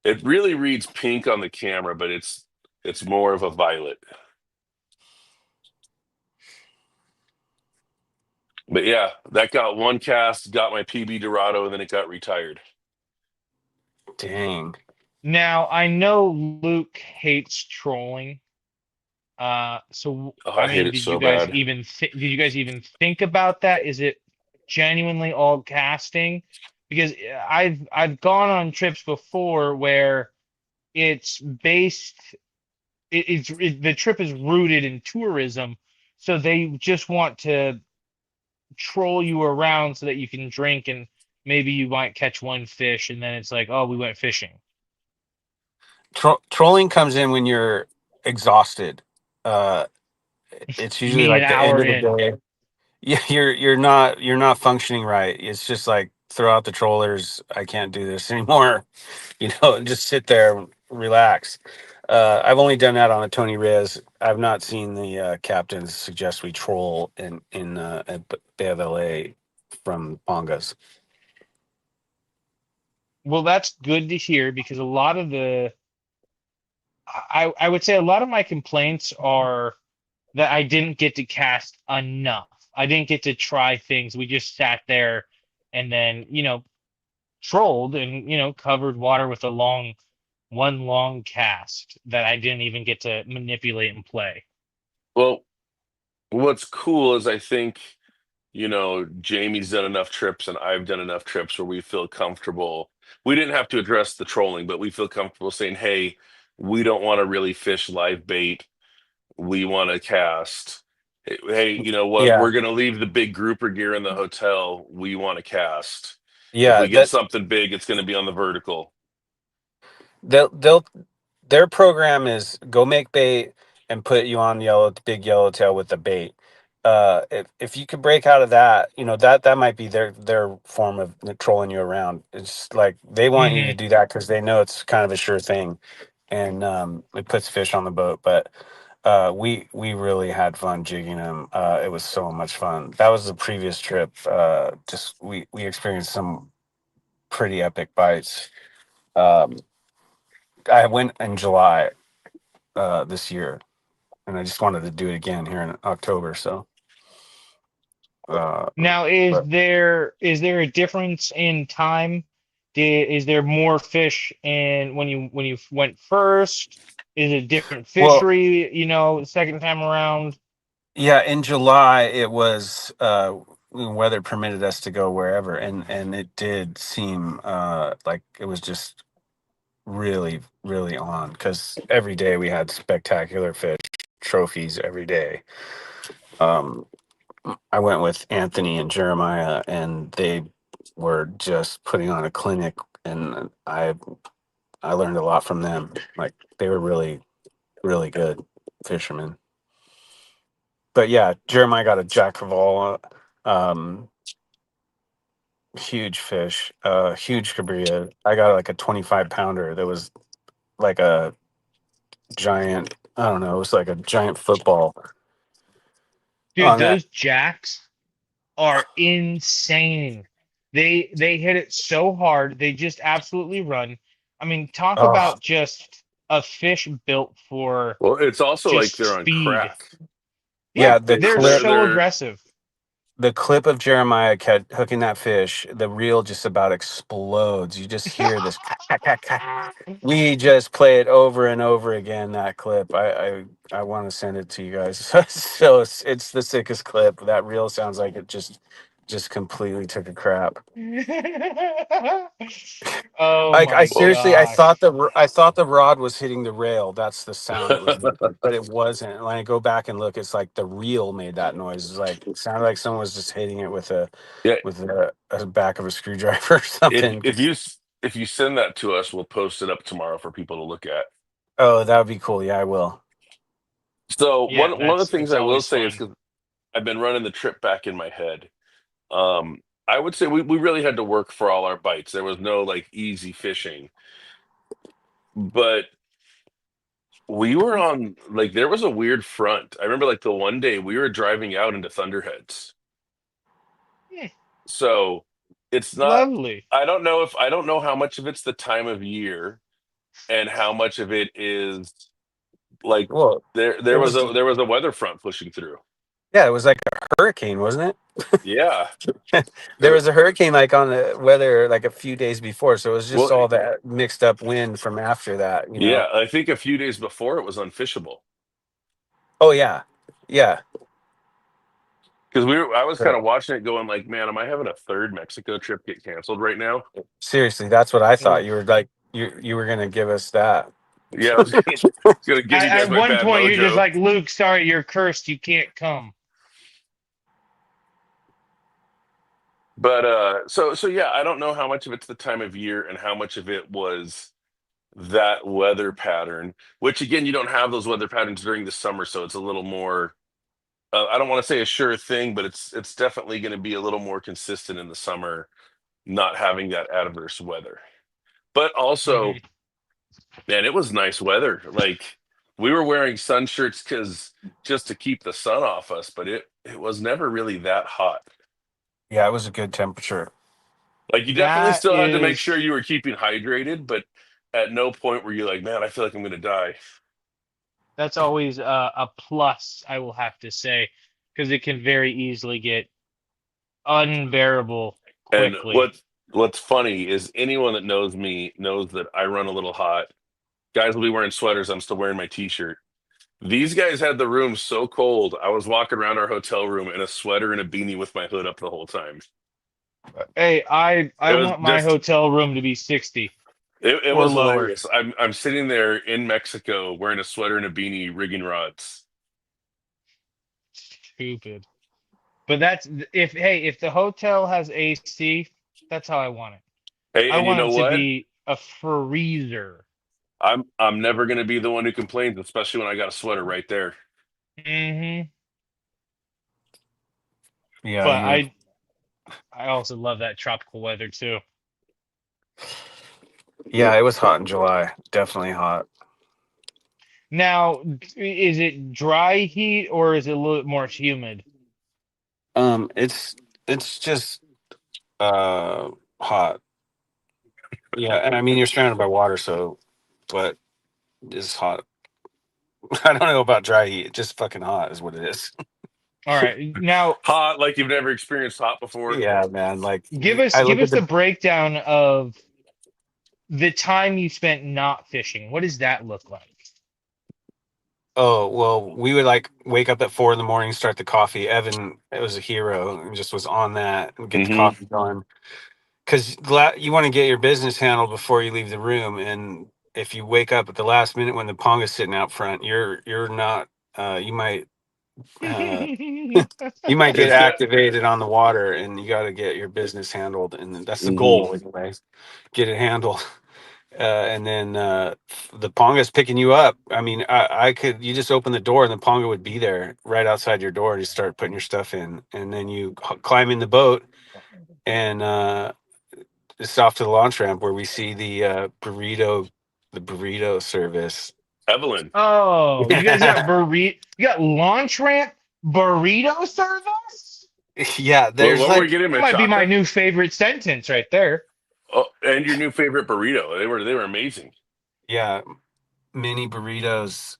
S2: It really reads pink on the camera, but it's more of a violet. But yeah, that got one cast, got my PB Dorado, and then it got retired.
S5: Dang.
S4: Now, I know Luke hates trolling. So
S2: Oh,
S4: I
S2: I hate
S4: mean,
S2: it so bad.
S4: did you guys even think about that? Is it genuinely all casting? Because I've gone on trips before where it's based the trip is rooted in tourism, so they just want to troll you around so that you can drink and maybe you might catch one fish and then it's like, oh, we went fishing.
S5: Trolling comes in when you're exhausted. Uh, it's usually
S4: Me an
S5: like the end
S4: hour
S5: of the
S4: in.
S5: day. Yeah, you're not functioning right. It's just like throw out the trollers. I can't do this anymore. And just sit there, and relax. I've only done that on a Tony Riz. I've not seen the captains suggest we troll in at Bay of LA from pongas.
S4: Well, that's good to hear because a lot of I would say a lot of my complaints are that I didn't get to cast enough. I didn't get to try things. We just sat there and then, trolled and, covered water with one long cast that I didn't even get to manipulate and play.
S2: Well, what's cool is I think, Jamie's done enough trips and I've done enough trips where we feel comfortable. We didn't have to address the trolling, but we feel comfortable saying, hey, we don't want to really fish live bait. We want to cast. Hey, you know what?
S5: Yeah,
S2: We're going to leave the big grouper gear in the hotel. We want to cast. If
S5: yeah.
S2: we get something big, it's going to be on the vertical.
S5: They'll their program is go make bait and put you on big yellowtail with the bait. If you could break out of that, that might be their form of trolling you around. It's like they want you to
S4: Hmm.
S5: do that because they know it's kind of a sure thing, and it puts fish on the boat. But we really had fun jigging them. It was so much fun. That was the previous trip. Just we experienced some pretty epic bites. Um, I went in July this year, and I just wanted to do it again here in October. So, uh,
S4: Now, is
S5: but
S4: there a difference in time? Is there more fish in when you went first? Is it a different
S5: well,
S4: fishery, the second time around?
S5: yeah, in July it was weather permitted us to go wherever, and it did seem like it was just really really on because every day we had spectacular fish. trophies every day. I went with Anthony and Jeremiah, and they were just putting on a clinic, and I learned a lot from them. Like, they were really, really good fishermen. But yeah, Jeremiah got a Jack Crevalle, huge fish, huge cabrilla. I got like a 25-pounder that was like a giant, I don't know, it was like a giant football
S4: Dude,
S5: on that.
S4: those jacks are insane. They hit it so hard, they just absolutely run. I mean, talk
S5: Oh,
S4: about just a fish built for
S2: Well, it's also like
S4: just
S2: they're on
S4: speed.
S2: crack.
S4: Yeah,
S5: yeah,
S2: They,
S4: they're so aggressive.
S5: the clip of Jeremiah hooking that fish, the reel just about explodes. You just hear this. We just play it over and over again. That clip, I want to send it to you guys. So it's the sickest clip. That reel sounds like it just completely took a crap.
S4: Oh
S5: Like, I
S4: my
S2: well,
S5: seriously,
S4: gosh.
S5: I thought the rod was hitting the rail. That's the sound it was making, but it wasn't. When I go back and look, it's like the reel made that noise. It's like, it sounded like someone was just hitting it with
S2: yeah,
S5: a back of a screwdriver or something.
S2: if you send that to us, we'll post it up tomorrow for people to look at.
S5: Oh, that would be cool. Yeah, I will.
S2: So
S4: Yeah,
S2: one of the things
S4: that's
S2: I will
S4: always
S2: say is,
S4: fun.
S2: because I've been running the trip back in my head. I would say we really had to work for all our bites. There was no like easy fishing, but we were on like there was a weird front. I remember like the one day we were driving out into Thunderheads.
S4: Hmm,
S2: So it's not.
S4: lovely.
S2: I don't know how much of it's the time of year and how much of it is like
S5: Well, it was
S2: there was a weather front pushing through.
S5: yeah, it was like a hurricane, wasn't
S2: Yeah.
S5: it? There
S2: Uh,
S5: was a hurricane like on the weather like a few days before, so it was just
S2: well,
S5: all that mixed up wind from after that, you
S2: yeah,
S5: know.
S2: I think a few days before it was unfishable
S5: Oh yeah, yeah.
S2: because I was kind of watching it going like, man, am I having a third Mexico trip get canceled right now?
S5: Seriously, that's what I thought. You were
S4: Oof.
S5: like, you were gonna give us that.
S2: Yeah, I was gonna give you guys
S4: At
S2: my
S4: one
S2: bad
S4: point, you're just
S2: mojo.
S4: like, Luke, sorry, you're cursed. You can't come.
S2: But so yeah, I don't know how much of it's the time of year and how much of it was that weather pattern, which again, you don't have those weather patterns during the summer, so it's a little more I don't want to say a sure thing, but it's definitely going to be a little more consistent in the summer, not having that adverse weather. But also,
S4: Hmm.
S2: man, it was nice weather. Like we were wearing sun shirts because just to keep the sun off us, but it was never really that hot.
S5: Yeah, it was a good temperature.
S2: Like you definitely
S4: That
S2: still had to make sure
S4: is
S2: you were keeping hydrated, but at no point were you like, man, I feel like I'm going to die.
S4: that's always a plus, I will have to say, because it can very easily get unbearable
S2: And
S4: quickly.
S2: what's funny is anyone that knows me knows that I run a little hot. Guys will be wearing sweaters. I'm still wearing my t-shirt. These guys had the room so cold. I was walking around our hotel room in a sweater and a beanie with my hood up the whole time.
S4: Hey, I
S2: It was
S4: want my
S2: just
S4: hotel room to be 60
S2: it
S4: or
S2: was
S4: lower.
S2: hilarious. I'm sitting there in Mexico wearing a sweater and a beanie rigging rods.
S4: Stupid. But that's if the hotel has AC, that's how I want it.
S2: Hey,
S4: I
S2: and you
S4: want
S2: know
S4: it to
S2: what?
S4: be a freezer.
S2: I'm never gonna be the one who complains, especially when I got a sweater right there.
S4: Hmm.
S5: Yeah,
S4: But
S5: you're.
S4: I also love that tropical weather too.
S5: Yeah, it was hot in July. Definitely hot.
S4: Now, is it dry heat or is it a little bit more humid?
S5: It's just hot. Yeah, and I mean you're surrounded by water, so but it's hot. I don't know about dry heat. It's just fucking hot is what it is.
S4: All right. Now,
S2: Hot like you've never experienced hot before.
S5: Yeah, man. Like I
S4: give
S5: look at
S4: us the
S5: the
S4: breakdown of the time you spent not fishing. What does that look like?
S5: oh well, we would like wake up at 4 in the morning, start the coffee. Evan, it was a hero, and just was on that and get the
S2: Hmm.
S5: coffee going. Because you want to get your business handled before you leave the room, and if you wake up at the last minute when the ponga's sitting out front, you're not you might uh, you might get
S2: It's got.
S5: activated on the water, and you got to get your business handled, and that's the
S2: Mhm.
S5: goal anyway. Get it handled, and then the ponga's picking you up. I mean, I could you just open the door, and the ponga would be there right outside your door, and you start putting your stuff in, and then you climb in the boat, and it's off to the launch ramp where we see the burrito service.
S2: Evelyn.
S4: Oh, you guys got burrito. You got launch ramp burrito service.
S5: Yeah,
S2: Well,
S5: there's
S2: what were we
S5: like
S2: getting,
S4: That might be my
S2: Machaca?
S4: new favorite sentence right there.
S2: Oh, and your new favorite burrito. They were amazing.
S5: yeah, mini burritos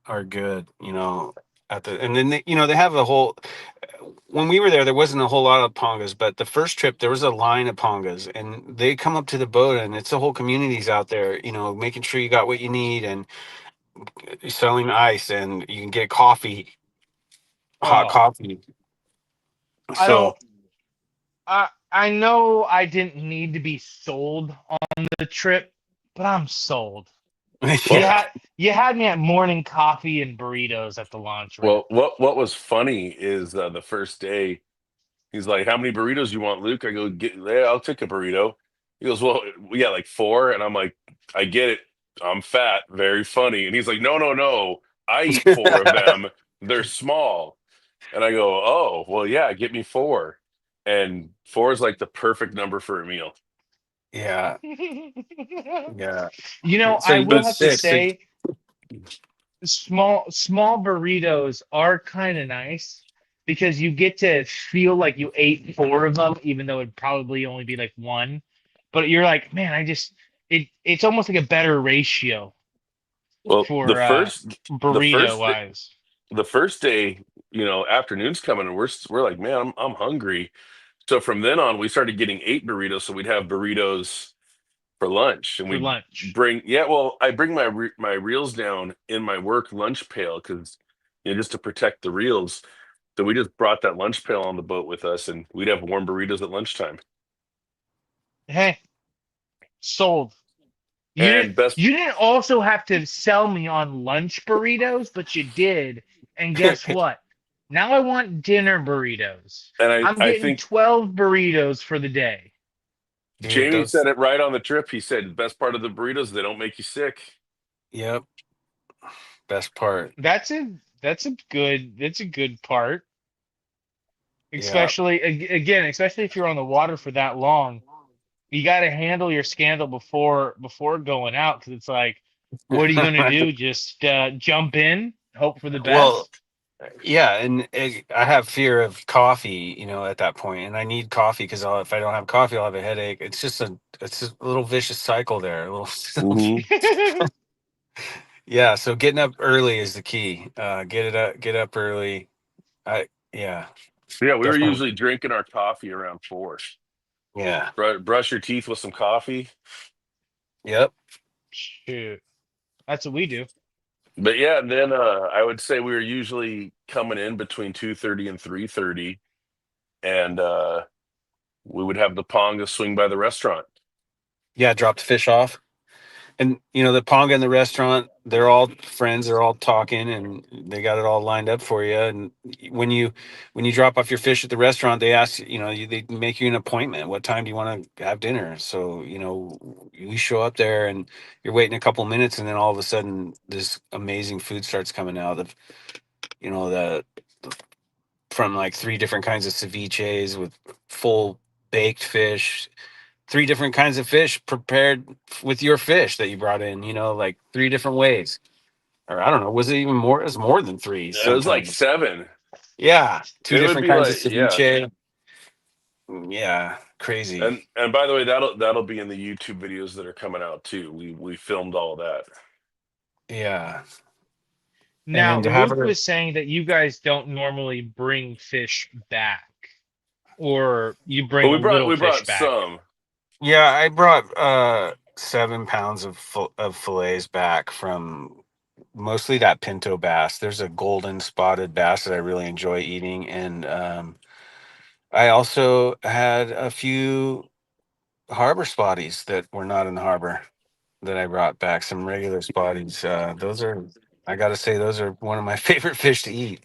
S5: are good, at the and then they have a whole when we were there wasn't a whole lot of pongas, but the first trip there was a line of pongas and they come up to the boat and it's the whole community's out there, making sure you got what you need and selling ice and you can get coffee, hot
S4: Oh,
S5: coffee.
S4: I don't.
S5: So
S4: I know I didn't need to be sold on the trip, but I'm sold. You
S2: Well,
S5: yeah.
S4: had you had me at morning coffee and burritos at the launch ramp.
S2: what was funny is the first day he's like, "How many burritos you want, Luke?" I go, "Yeah, I'll take a burrito." He goes, "Well, yeah, like four." And I'm like, "I get it. I'm fat. Very funny." And he's like, "No, no, no. I eat four of them. They're small." And I go, "Oh, well, yeah, get me four." And four is like the perfect number for a meal.
S5: Yeah, yeah. So
S4: I
S5: you
S2: But
S4: will
S5: need
S4: have to
S5: six. So
S4: say, small burritos are kind of nice because you get to feel like you ate four of them, even though it'd probably only be like one. But you're like, man, it's almost like a better ratio
S2: well,
S4: for
S2: the
S4: burrito
S2: first
S4: wise.
S2: the first day, afternoon's coming, and we're like, man, I'm hungry. So from then on, we started getting 8 burritos. So we'd have burritos for lunch, and
S4: For
S2: we'd
S4: lunch.
S2: bring. Yeah, well, I bring my reels down in my work lunch pail because just to protect the reels. So we just brought that lunch pail on the boat with us, and we'd have warm burritos at lunchtime.
S4: Hey, sold. You didn't
S2: And best,
S4: you didn't also have to sell me on lunch burritos, but you did. And guess what? Now I want dinner burritos.
S2: and
S4: I'm
S2: I
S4: getting
S2: think
S4: 12 burritos for the day.
S5: dude,
S2: Jamie
S5: those.
S2: said it right on the trip. He said the best part of the burritos, they don't make you sick.
S5: Yep, best part.
S4: That's a good part.
S5: Yeah.
S4: Especially if you're on the water for that long. You got to handle your scandal before going out because it's like, what are you going to do? Just jump in, hope for the
S5: Well,
S4: best.
S5: yeah, and I have fear of coffee, at that point, and I need coffee because if I don't have coffee, I'll have a headache. It's just a little vicious cycle there. A little,
S2: Hmm.
S5: yeah. So getting up early is the key. Get up early. Yeah,
S2: Yeah, we were
S5: definitely.
S2: usually drinking our coffee around 4.
S5: Yeah.
S2: Brush your teeth with some coffee.
S5: Yep.
S4: Shoot, that's what we do.
S2: But yeah, and then I would say we were usually coming in between 2:30 and 3:30, and we would have the ponga swing by the restaurant.
S5: Yeah. Drop the fish off. And the Ponga in the restaurant, they're all friends. They're all talking, and they got it all lined up for you. And when you drop off your fish at the restaurant, they ask they make you an appointment. What time do you want to have dinner? So we show up there, and you're waiting a couple minutes, and then all of a sudden, this amazing food starts coming out of the from like 3 different kinds of ceviches with full baked fish, 3 different kinds of fish prepared with your fish that you brought in, like 3 different ways. Or I don't know, was it even more? It was more than three
S2: It was like
S5: sometimes.
S2: 7.
S5: Yeah. Two
S2: It would
S5: different
S2: be
S5: kinds of
S2: like, yeah.
S5: ceviche. Yeah. Crazy.
S2: And by the way, that'll be in the YouTube videos that are coming out too. We filmed all that.
S5: Yeah. And then
S4: Now,
S5: to have
S4: Luke
S5: her.
S4: was saying that you guys don't normally bring fish back, or you
S2: But
S4: bring a
S2: we brought
S4: little
S2: we
S4: fish
S2: brought
S4: back.
S2: some.
S5: Yeah, I brought 7 pounds of fillets back from mostly that pinto bass. There's a golden spotted bass that I really enjoy eating. And I also had a few harbor spotties that were not in the harbor that I brought back, some regular spotties. Those are I gotta say, those are one of my favorite fish to eat.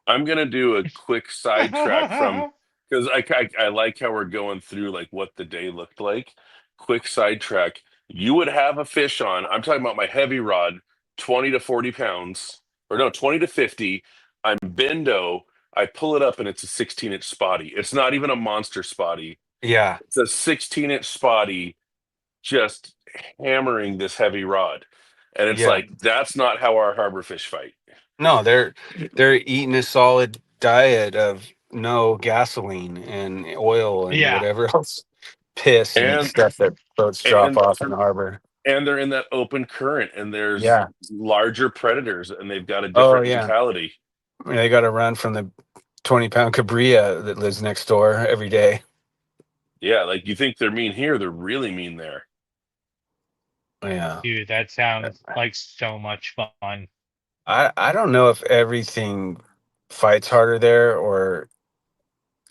S2: I'm gonna do a quick sidetrack from because I like how we're going through like what the day looked like. Quick sidetrack. You would have a fish on. I'm talking about my heavy rod, 20 to 40 pounds, or no, 20 to 50. I'm bendo. I pull it up and it's a 16-inch spotty. It's not even a monster spotty.
S5: Yeah,
S2: It's a 16-inch spotty just hammering this heavy rod. And it's
S5: yeah.
S2: like that's not how our harbor fish fight.
S5: No, they're eating a solid diet of no gasoline and oil and
S4: Yeah.
S5: whatever else, piss and
S2: And
S5: stuff that boats drop
S2: and
S5: off in the harbor.
S2: and they're in that open current and there's
S5: Yeah.
S2: larger predators and they've got a
S5: Oh
S2: different
S5: yeah.
S2: mentality.
S5: They got to run from the 20-pound cabrilla that lives next door every day.
S2: Yeah, like you think they're mean here, they're really mean there.
S5: Yeah.
S4: Dude, that sounds like so much fun.
S5: I don't know if everything fights harder there or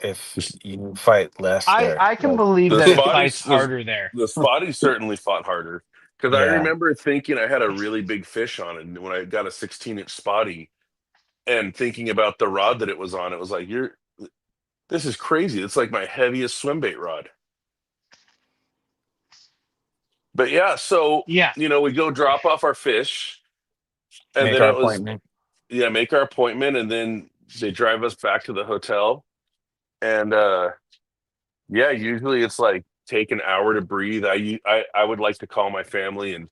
S5: if
S2: The,
S5: you fight less
S4: I
S5: there.
S4: I can
S5: Like,
S4: believe
S2: the
S4: that it fights
S2: spotties
S4: harder there.
S2: the spotties certainly fought harder because I
S5: yeah.
S2: remember thinking I had a really big fish on it and when I got a 16-inch spotty and thinking about the rod that it was on, it was like this is crazy. It's like my heaviest swim bait rod. But yeah, so
S4: Yeah.
S2: we go drop off our fish and
S5: Make
S2: then
S5: our
S2: it was
S5: appointment.
S2: yeah, make our appointment and then they drive us back to the hotel and yeah, usually it's like take an hour to breathe. I would like to call my family and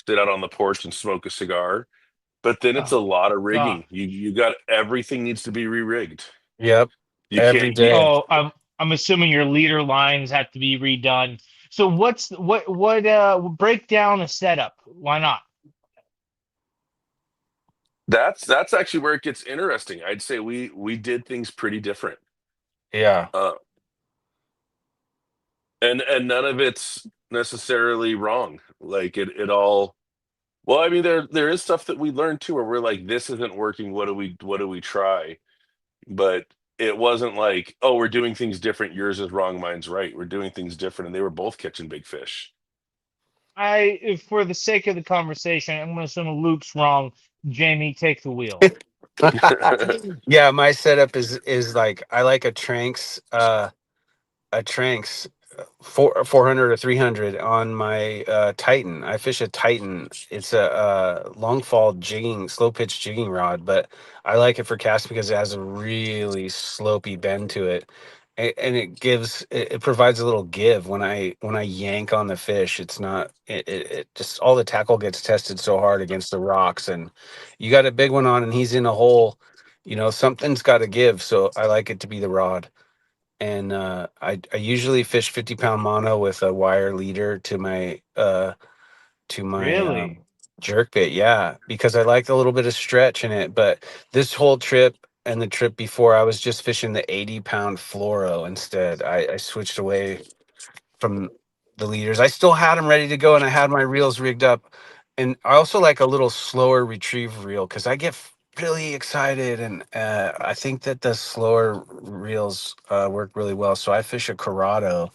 S2: sit out on the porch and smoke a cigar, but then it's a
S4: Oh,
S2: lot of
S4: God.
S2: rigging. You got everything needs to be re-rigged.
S5: Yep.
S2: You
S5: Every
S2: can't you
S5: day.
S4: Oh, I'm assuming your leader lines have to be redone. So what break down a setup? Why not?
S2: that's actually where it gets interesting. I'd say we did things pretty different.
S5: Yeah.
S2: Uh and none of it's necessarily wrong. Like it all well, I mean there is stuff that we learned too where we're like this isn't working, what do we try? But it wasn't like, oh, we're doing things different. Yours is wrong, mine's right. We're doing things different, and they were both catching big fish.
S4: For the sake of the conversation, I'm going to assume Luke's wrong. Jamie, take the wheel.
S5: Yeah, my setup is like I like a Tranks 400 or 300 on my Titan. I fish a Titan. It's a long fall jigging, slow pitch jigging rod, but I like it for casting because it has a really slopey bend to it. And it provides a little give when I yank on the fish. It's not it just all the tackle gets tested so hard against the rocks, and you got a big one on and he's in a hole, something's got to give. So I like it to be the rod. And I usually fish 50-pound mono with a wire leader to my
S4: Really?
S5: jerk bait. Yeah, because I like a little bit of stretch in it. But this whole trip and the trip before, I was just fishing the 80-pound fluoro instead. I switched away from the leaders. I still had them ready to go, and I had my reels rigged up. And I also like a little slower retrieve reel because I get really excited, and I think that the slower reels work really well. So I fish a Corrado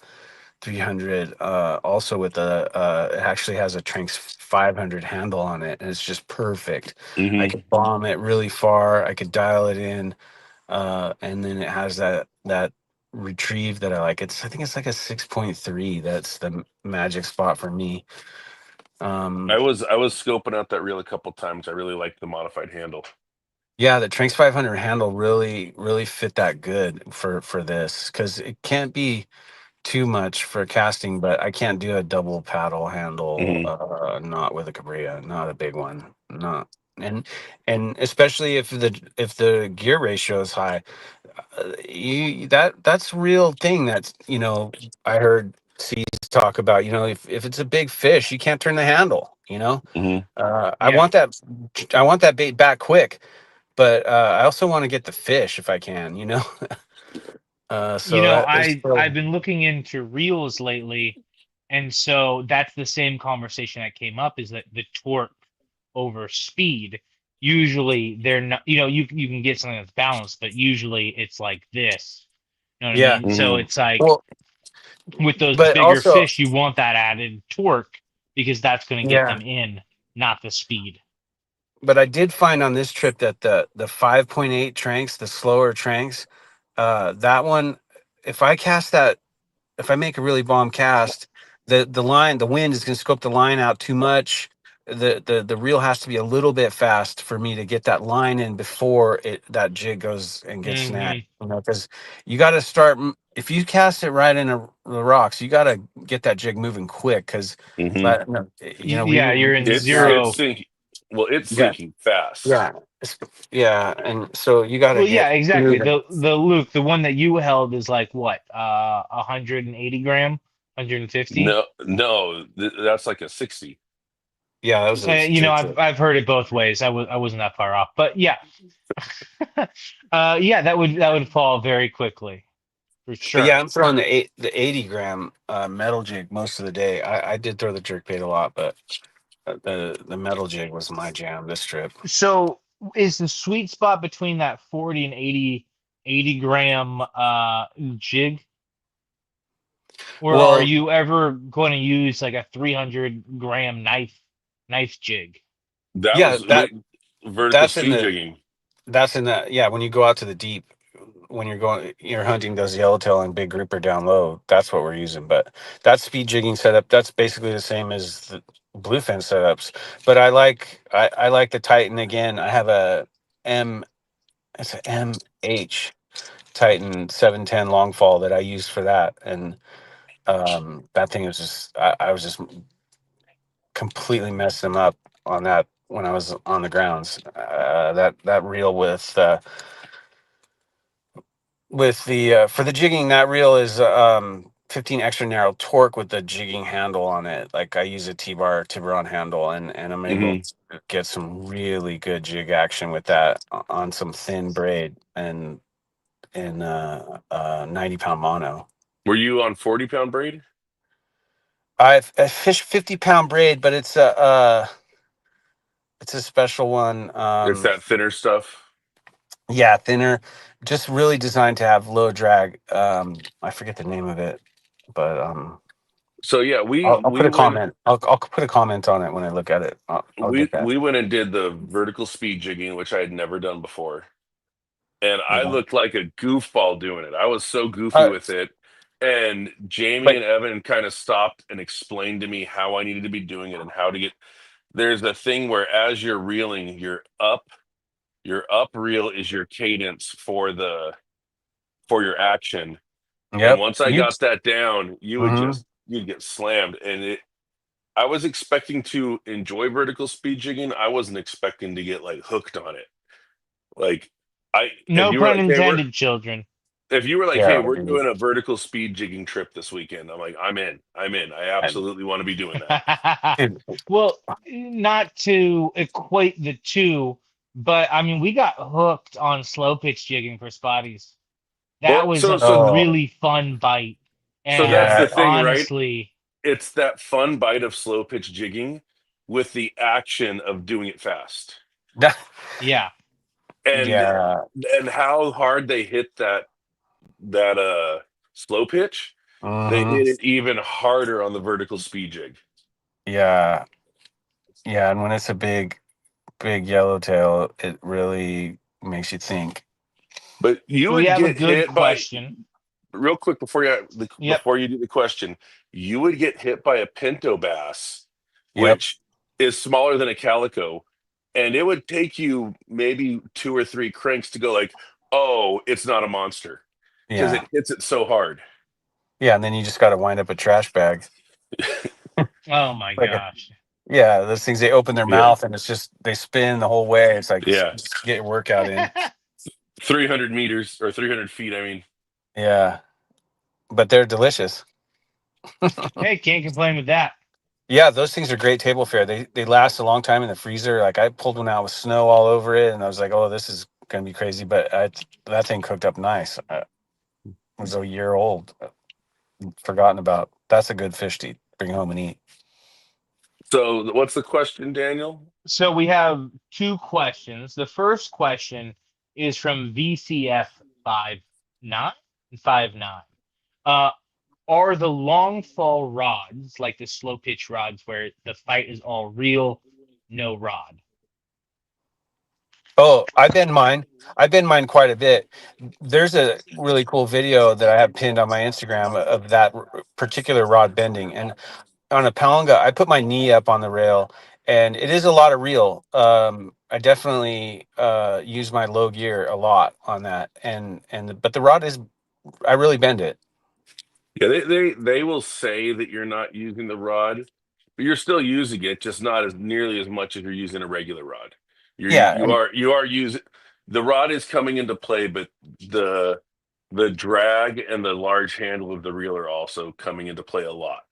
S5: 300, also with it actually has a Tranks 500 handle on it, and it's just perfect. I
S2: Hmm.
S5: could bomb it really far. I could dial it in, and then it has that retrieve that I like. I think it's like a 6.3. That's the magic spot for me.
S2: I
S5: Um,
S2: was I was scoping out that reel a couple times. I really liked the modified handle.
S5: yeah, the Tranks 500 handle really fit that good for this because it can't be too much for casting, but I can't do a double paddle handle,
S2: Hmm.
S5: not with a cabrilla, not a big one, not. And especially if the gear ratio is high, that's real thing. That's I heard C's talk about. If it's a big fish, you can't turn the handle.
S2: Hmm.
S5: I
S4: Yeah.
S5: want that bait back quick, but I also want to get the fish if I can. So there's
S4: I've been looking into reels lately, and so that's the same conversation that came up is that the torque over speed. Usually they're not, you can get something that's balanced, but usually it's like this. You know what I
S5: yeah.
S4: mean? So
S2: Hmm.
S4: it's like
S5: Well,
S4: with those
S5: but
S4: bigger
S5: also
S4: fish, you want that added torque because that's going to get
S5: yeah.
S4: them in, not the speed.
S5: but I did find on this trip that the 5.8 tranks, the slower tranks, that one, if I cast that, if I make a really bomb cast, the wind is going to scope the line out too much. The reel has to be a little bit fast for me to get that line in before that jig goes and gets snagged.
S4: Mm-hmm.
S5: You know, because you got to start, if you cast it right in the rocks, you got to get that jig moving quick because,
S2: Hmm.
S5: you know,
S4: Yeah, you're in
S2: It's
S4: zero.
S2: sinking. Well, it's
S5: yeah,
S2: sinking fast.
S5: yeah, yeah, and so you got to
S4: Well, yeah,
S5: get
S4: exactly.
S5: moving.
S4: The Luke, the one that you held is like what, 180 gram, 150.
S2: No, that's like a 60.
S5: Yeah, that was a
S4: You know,
S5: jig tip.
S4: I've heard it both ways. I wasn't that far off, but yeah, yeah, that would fall very quickly for
S5: But yeah,
S4: sure.
S5: I'm throwing the 80 gram metal jig most of the day. I did throw the jerkbait a lot, but the metal jig was my jam this trip.
S4: So is the sweet spot between that 40 and 80 gram jig, or are
S5: Well,
S4: you ever going to use like a 300 gram knife jig?
S2: That
S5: yeah,
S2: was with vertical
S5: that's in
S2: speed
S5: the
S2: jigging.
S5: yeah, when you go out to the deep, when you're hunting those yellowtail and big grouper down low, that's what we're using. But that speed jigging setup, that's basically the same as the bluefin setups. But I like the Titan again. I have it's a MH Titan 710 long fall that I used for that, and that thing was just I was just completely messing them up on that when I was on the grounds. That reel with the for the jigging, that reel is 15 extra narrow torque with the jigging handle on it. Like I use a T-bar Tiburon handle, and I'm able
S2: Hmm.
S5: to get some really good jig action with that on some thin braid and in 90-pound mono.
S2: Were you on 40-pound braid?
S5: I fish 50-pound braid, but it's a special one.
S2: It's that thinner stuff.
S5: Yeah, thinner, just really designed to have low drag. I forget the name of it, but
S2: So yeah,
S5: I'll put a comment. I'll put a comment on it when I look at it. I'll get that.
S2: we went and did the vertical speed jigging, which I had never done before, and I
S5: Yeah.
S2: looked like a goofball doing it. I was so goofy
S5: Uh,
S2: with it, and Jamie
S5: but
S2: and Evan kind of stopped and explained to me how I needed to be doing it and how to get. There's a thing where as you're reeling, your up reel is your cadence for your action. And
S5: yep.
S2: once I
S5: You.
S2: got that down,
S5: Mhm.
S2: you'd get slammed. And I was expecting to enjoy vertical speed jigging. I wasn't expecting to get like hooked on it. Like if
S4: No
S2: you were
S4: pun
S2: like, hey,
S4: intended, children.
S5: Yeah.
S2: we're doing a vertical speed jigging trip this weekend. I'm like, I'm in. I'm in. I absolutely want to be doing that.
S5: Dude,
S4: Well, not to equate the two, but I mean, we got hooked on slow pitch jigging for spotties. That
S2: Well,
S4: was a
S5: oh
S4: really fun bite.
S2: so that's
S4: And
S2: the
S5: yeah.
S2: thing, right?
S4: honestly,
S2: It's that fun bite of slow pitch jigging with the action of doing it fast.
S4: yeah.
S2: And
S5: yeah.
S2: how hard they hit that slow pitch, they
S5: Hmm.
S2: hit it even harder on the vertical speed jig.
S5: Yeah. Yeah. And when it's a big yellowtail, it really makes you think.
S2: But you
S4: So we
S2: would
S4: have a
S2: get
S4: good
S2: hit by
S4: question.
S2: real quick
S4: Yep.
S2: before you do the question, you would get hit by a pinto bass,
S5: Yep.
S2: which is smaller than a calico, and it would take you maybe two or three cranks to go like, oh, it's not a monster because
S5: Yeah.
S2: it hits it so hard.
S5: Yeah. And then you just got to wind up a trash bag.
S4: Oh my
S5: Like
S4: gosh.
S5: yeah, those things they open their
S2: Yeah,
S5: mouth and it's just they spin the whole way. It's like
S2: yeah,
S5: just get your workout in.
S2: 300 meters or 300 feet. I mean,
S5: Yeah, but they're delicious.
S4: Hey, can't complain with that.
S5: Yeah, those things are great table fare. They last a long time in the freezer. Like I pulled one out with snow all over it, and I was like, "Oh, this is gonna be crazy." But that thing cooked up nice. It was a year old. Forgotten about. That's a good fish to bring home and eat.
S2: so what's the question, Daniel?
S4: So we have two questions. The first question is from VCF 59. Uh, are the long fall rods like the slow pitch rods where the fight is all real, no rod?
S5: Oh, I've been mine quite a bit. There's a really cool video that I have pinned on my Instagram of that particular rod bending. And on a palanga, I put my knee up on the rail, and it is a lot of reel. I definitely use my low gear a lot on that, but the rod is, I really bend it.
S2: Yeah, they will say that you're not using the rod, but you're still using it, just not as nearly as much as you're using a regular rod.
S5: Yeah, and
S2: You are using the rod is coming into play, but the drag and the large handle of the reel are also coming into play a lot.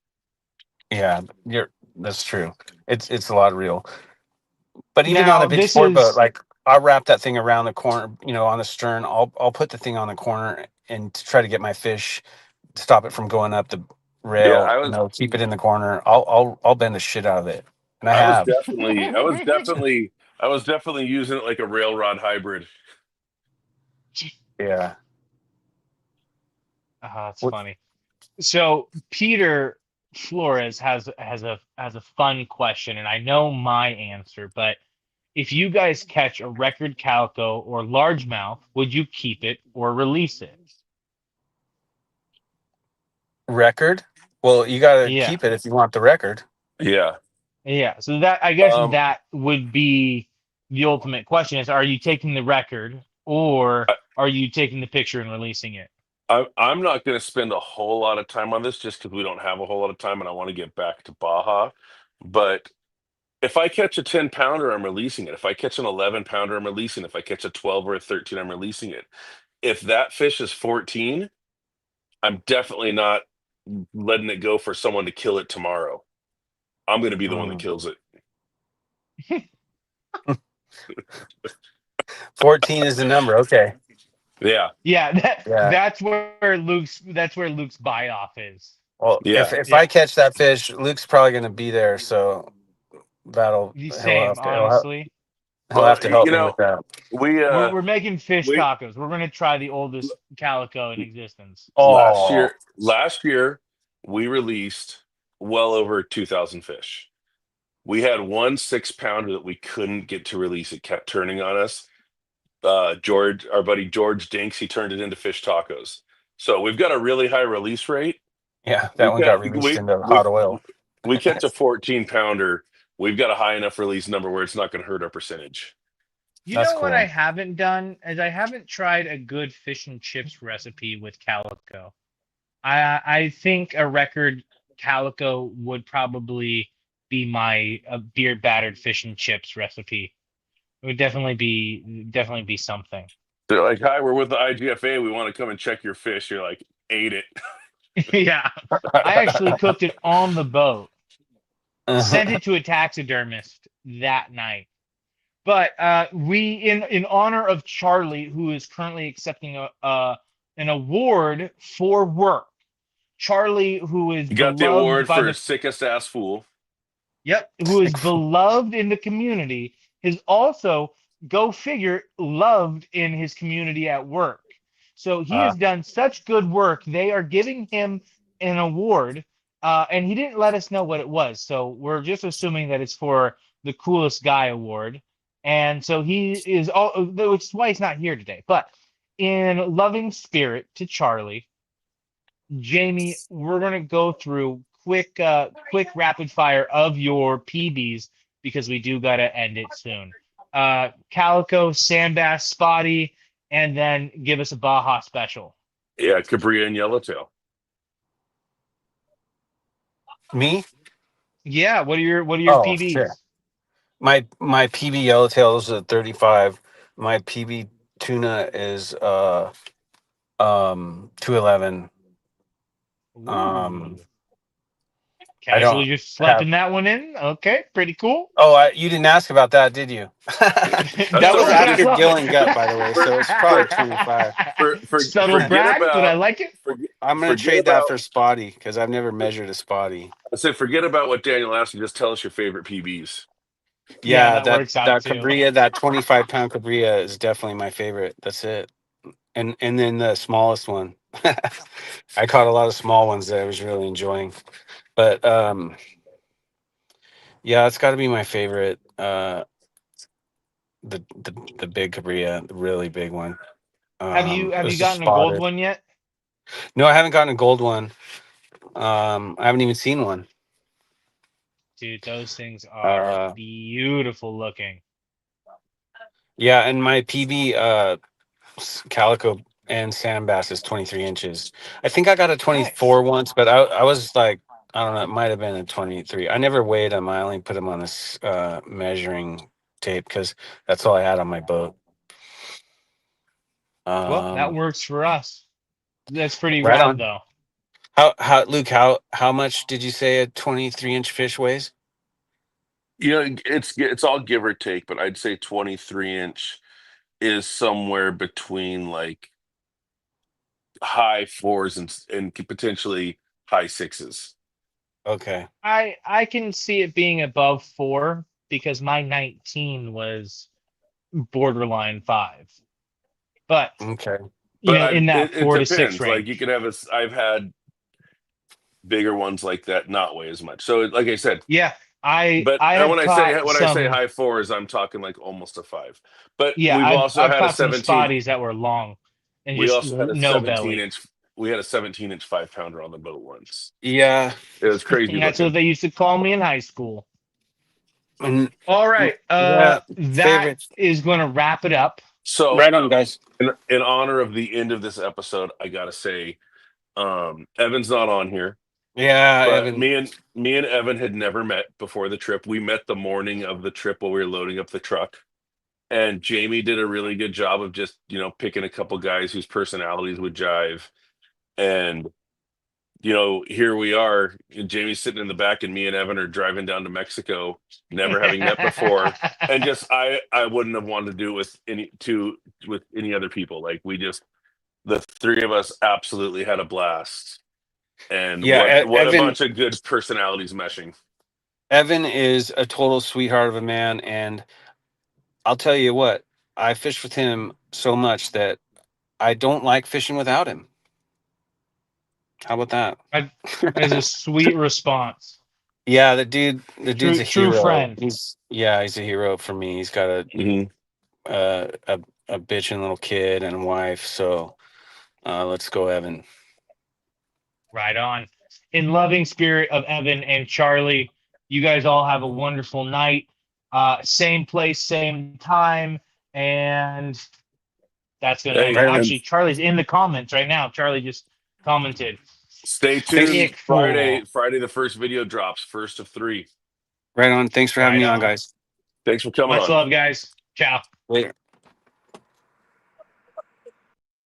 S5: yeah, that's true. It's a lot of reel. But even on a
S4: Now,
S5: big
S4: this
S5: sport boat,
S4: is
S5: like I'll wrap that thing around the corner, on the stern. I'll put the thing on the corner and to try to get my fish, stop it from going up the
S2: Yeah,
S5: rail. Keep it in the corner. I'll bend the shit out of it, and I have.
S2: I was definitely using it like a railrod hybrid.
S5: Yeah.
S4: that's
S5: What
S4: funny. So Peter Flores has a fun question, and I know my answer, but if you guys catch a record calico or largemouth, would you keep it or release it?
S5: record? Well, you got to
S4: Yeah.
S5: keep it if you want the record.
S2: Yeah.
S4: Yeah. So that I guess
S2: Um,
S4: that would be the ultimate question is, are you taking the record or are you taking the picture and releasing it?
S2: I'm not going to spend a whole lot of time on this just because we don't have a whole lot of time and I want to get back to Baja. But if I catch a 10 pounder, I'm releasing it. If I catch an 11 pounder, I'm releasing it. If I catch a 12 or a 13, I'm releasing it. If that fish is 14, I'm definitely not letting it go for someone to kill it tomorrow. I'm going to be the one that
S5: Mm.
S2: kills it.
S5: 14 is the number. Okay.
S2: Yeah.
S4: Yeah,
S5: Yeah.
S4: that's where Luke's buy off is.
S5: Well, if
S2: Yeah.
S5: if
S4: Yeah.
S5: I catch that fish, Luke's probably going to be there, so that'll
S4: The
S5: he'll
S4: same,
S5: have to he'll have,
S4: honestly.
S5: he'll
S2: Well,
S5: have to help me with that.
S2: we
S4: We're making fish
S2: we
S4: tacos. We're gonna try the oldest calico in existence.
S5: Oh,
S2: last year we released well over 2,000 fish. We had one 6 pounder that we couldn't get to release. It kept turning on us. George, our buddy George Dinks, he turned it into fish tacos. So we've got a really high release rate.
S5: yeah, that
S2: We
S5: one got
S2: can
S5: released into hot oil.
S2: we catch a 14 pounder. We've got a high enough release number where it's not going to hurt our percentage.
S4: You
S5: That's
S4: know what I
S5: cool.
S4: haven't done is I haven't tried a good fish and chips recipe with calico. I think a record calico would probably be my beer battered fish and chips recipe. It would definitely be something.
S2: They're like, "Hi, we're with the IGFA. We want to come and check your fish." You're like, "Ate it."
S4: Yeah. I actually cooked it on the boat, sent it to a taxidermist that night. But we, in honor of Charlie, who is currently accepting an award for work. Charlie, who is
S2: You got the
S4: beloved
S2: award
S4: by
S2: for
S4: the
S2: sickest ass fool.
S4: yep, who is beloved in the community, is also, go figure, loved in his community at work. So he
S5: uh,
S4: has done such good work. They are giving him an award, and he didn't let us know what it was. So we're just assuming that it's for the coolest guy award. And so he is all, which is why he's not here today. But in loving spirit to Charlie, Jamie, we're gonna go through quick rapid fire of your PBs because we do gotta end it soon. Calico, Sandbass, Spotty, and then give us a Baja special.
S2: Yeah, Cabrilla and Yellowtail.
S5: me?
S4: Yeah, what are your
S5: Oh, sure.
S4: PBs?
S5: My PB yellowtail is a 35. My PB tuna is 211.
S4: Ooh,
S5: I
S4: casually
S5: don't
S4: just
S5: have.
S4: slapping that one in. Okay, pretty cool.
S5: Oh, you didn't ask about that, did you?
S2: That's
S5: That
S2: all
S5: was
S2: right.
S4: No, but I
S2: Just
S5: after
S4: love
S5: Gill and Gut,
S4: it.
S5: by the way,
S2: for
S5: so it's
S2: for
S5: probably 25.
S4: Subtle
S2: forget
S4: brag, but I
S2: about
S4: like it.
S5: I'm gonna
S2: forget
S5: trade that
S2: about
S5: for Spotty because I've never measured a Spotty.
S2: I said forget about what Daniel asked you. Just tell us your favorite PBs.
S4: Yeah,
S5: Yeah,
S4: that
S5: that
S4: works out
S5: that
S4: too.
S5: cabrilla, that 25-pound cabrilla is definitely my favorite. That's it. And then the smallest one. I caught a lot of small ones that I was really enjoying. But yeah, it's got to be my favorite. the big cabrilla, the really big one.
S4: Have
S5: It
S4: you
S5: was just
S4: gotten a gold
S5: spotted.
S4: one yet?
S5: No, I haven't gotten a gold one. I haven't even seen one.
S4: Dude, those things are
S5: Uh,
S4: beautiful looking.
S5: yeah, and my PB calico and sand bass is 23 inches. I think I got a 24 once, but I was like, I don't know, it might have been a 23. I never weighed them. I only put them on this measuring tape because that's all I had on my boat.
S4: Well, that works for us. That's pretty
S5: Right
S4: rad,
S5: on.
S4: though.
S5: Luke, how much did you say a 23-inch fish weighs?
S2: You know, it's all give or take, but I'd say 23-inch is somewhere between like high fours and potentially high sixes.
S5: Okay.
S4: I can see it being above 4 because my 19 was borderline 5. But,
S5: Okay.
S4: you
S2: But
S4: know, in that
S2: it
S4: 4 to 6
S2: depends. Like you
S4: range.
S2: can have I've had bigger ones like that not weigh as much. So like I said,
S4: Yeah, I
S2: but
S4: I have caught
S2: when I say
S4: some.
S2: high fours, I'm talking like almost a 5. But
S4: Yeah,
S2: we've also
S4: I've
S2: had a
S4: caught some
S2: 17.
S4: spotties that were long and
S2: We
S4: just
S2: also had a
S4: no
S2: 17
S4: belly.
S2: inch. We had a 17-inch 5-pounder on the boat once.
S5: Yeah.
S2: It was crazy
S4: That's what
S2: looking.
S4: they used to call me in high school.
S5: And
S4: All right,
S5: yeah,
S4: that
S5: favorite.
S4: is going to wrap it up.
S2: So
S5: Right on, guys.
S2: in honor of the end of this episode, I gotta say, Evan's not on here.
S5: Yeah,
S2: But
S5: Evan.
S2: me and Evan had never met before the trip. We met the morning of the trip while we were loading up the truck. And Jamie did a really good job of just, picking a couple guys whose personalities would jive. And, here we are. And Jamie's sitting in the back, and me and Evan are driving down to Mexico, never having met before. And just I wouldn't have wanted to do it with any other people. Like the three of us absolutely had a blast. And
S5: Yeah,
S2: what a bunch of good personalities meshing.
S5: Evan is a total sweetheart of a man, and I'll tell you what, I fish with him so much that I don't like fishing without him. How about that?
S4: That is a sweet response.
S5: Yeah, the dude's a
S4: True
S5: hero.
S4: friend.
S5: He's a hero for me. He's got
S2: Mhm.
S5: a bitchin' little kid and wife. So let's go, Evan.
S4: Right on. In loving spirit of Evan and Charlie, you guys all have a wonderful night. Same place, same time, and that's gonna end
S2: Hey,
S4: it.
S5: Right on.
S2: and
S4: Actually, Charlie's in the comments right now. Charlie just commented.
S2: stay
S5: Thanks.
S2: tuned.
S4: Ick fool.
S2: Friday, the first video drops, first of 3.
S5: Right on. Thanks for having
S4: Right
S5: me on,
S4: on.
S5: guys.
S2: Thanks for coming
S4: Much
S2: on.
S4: love, guys. Ciao.
S5: Wait.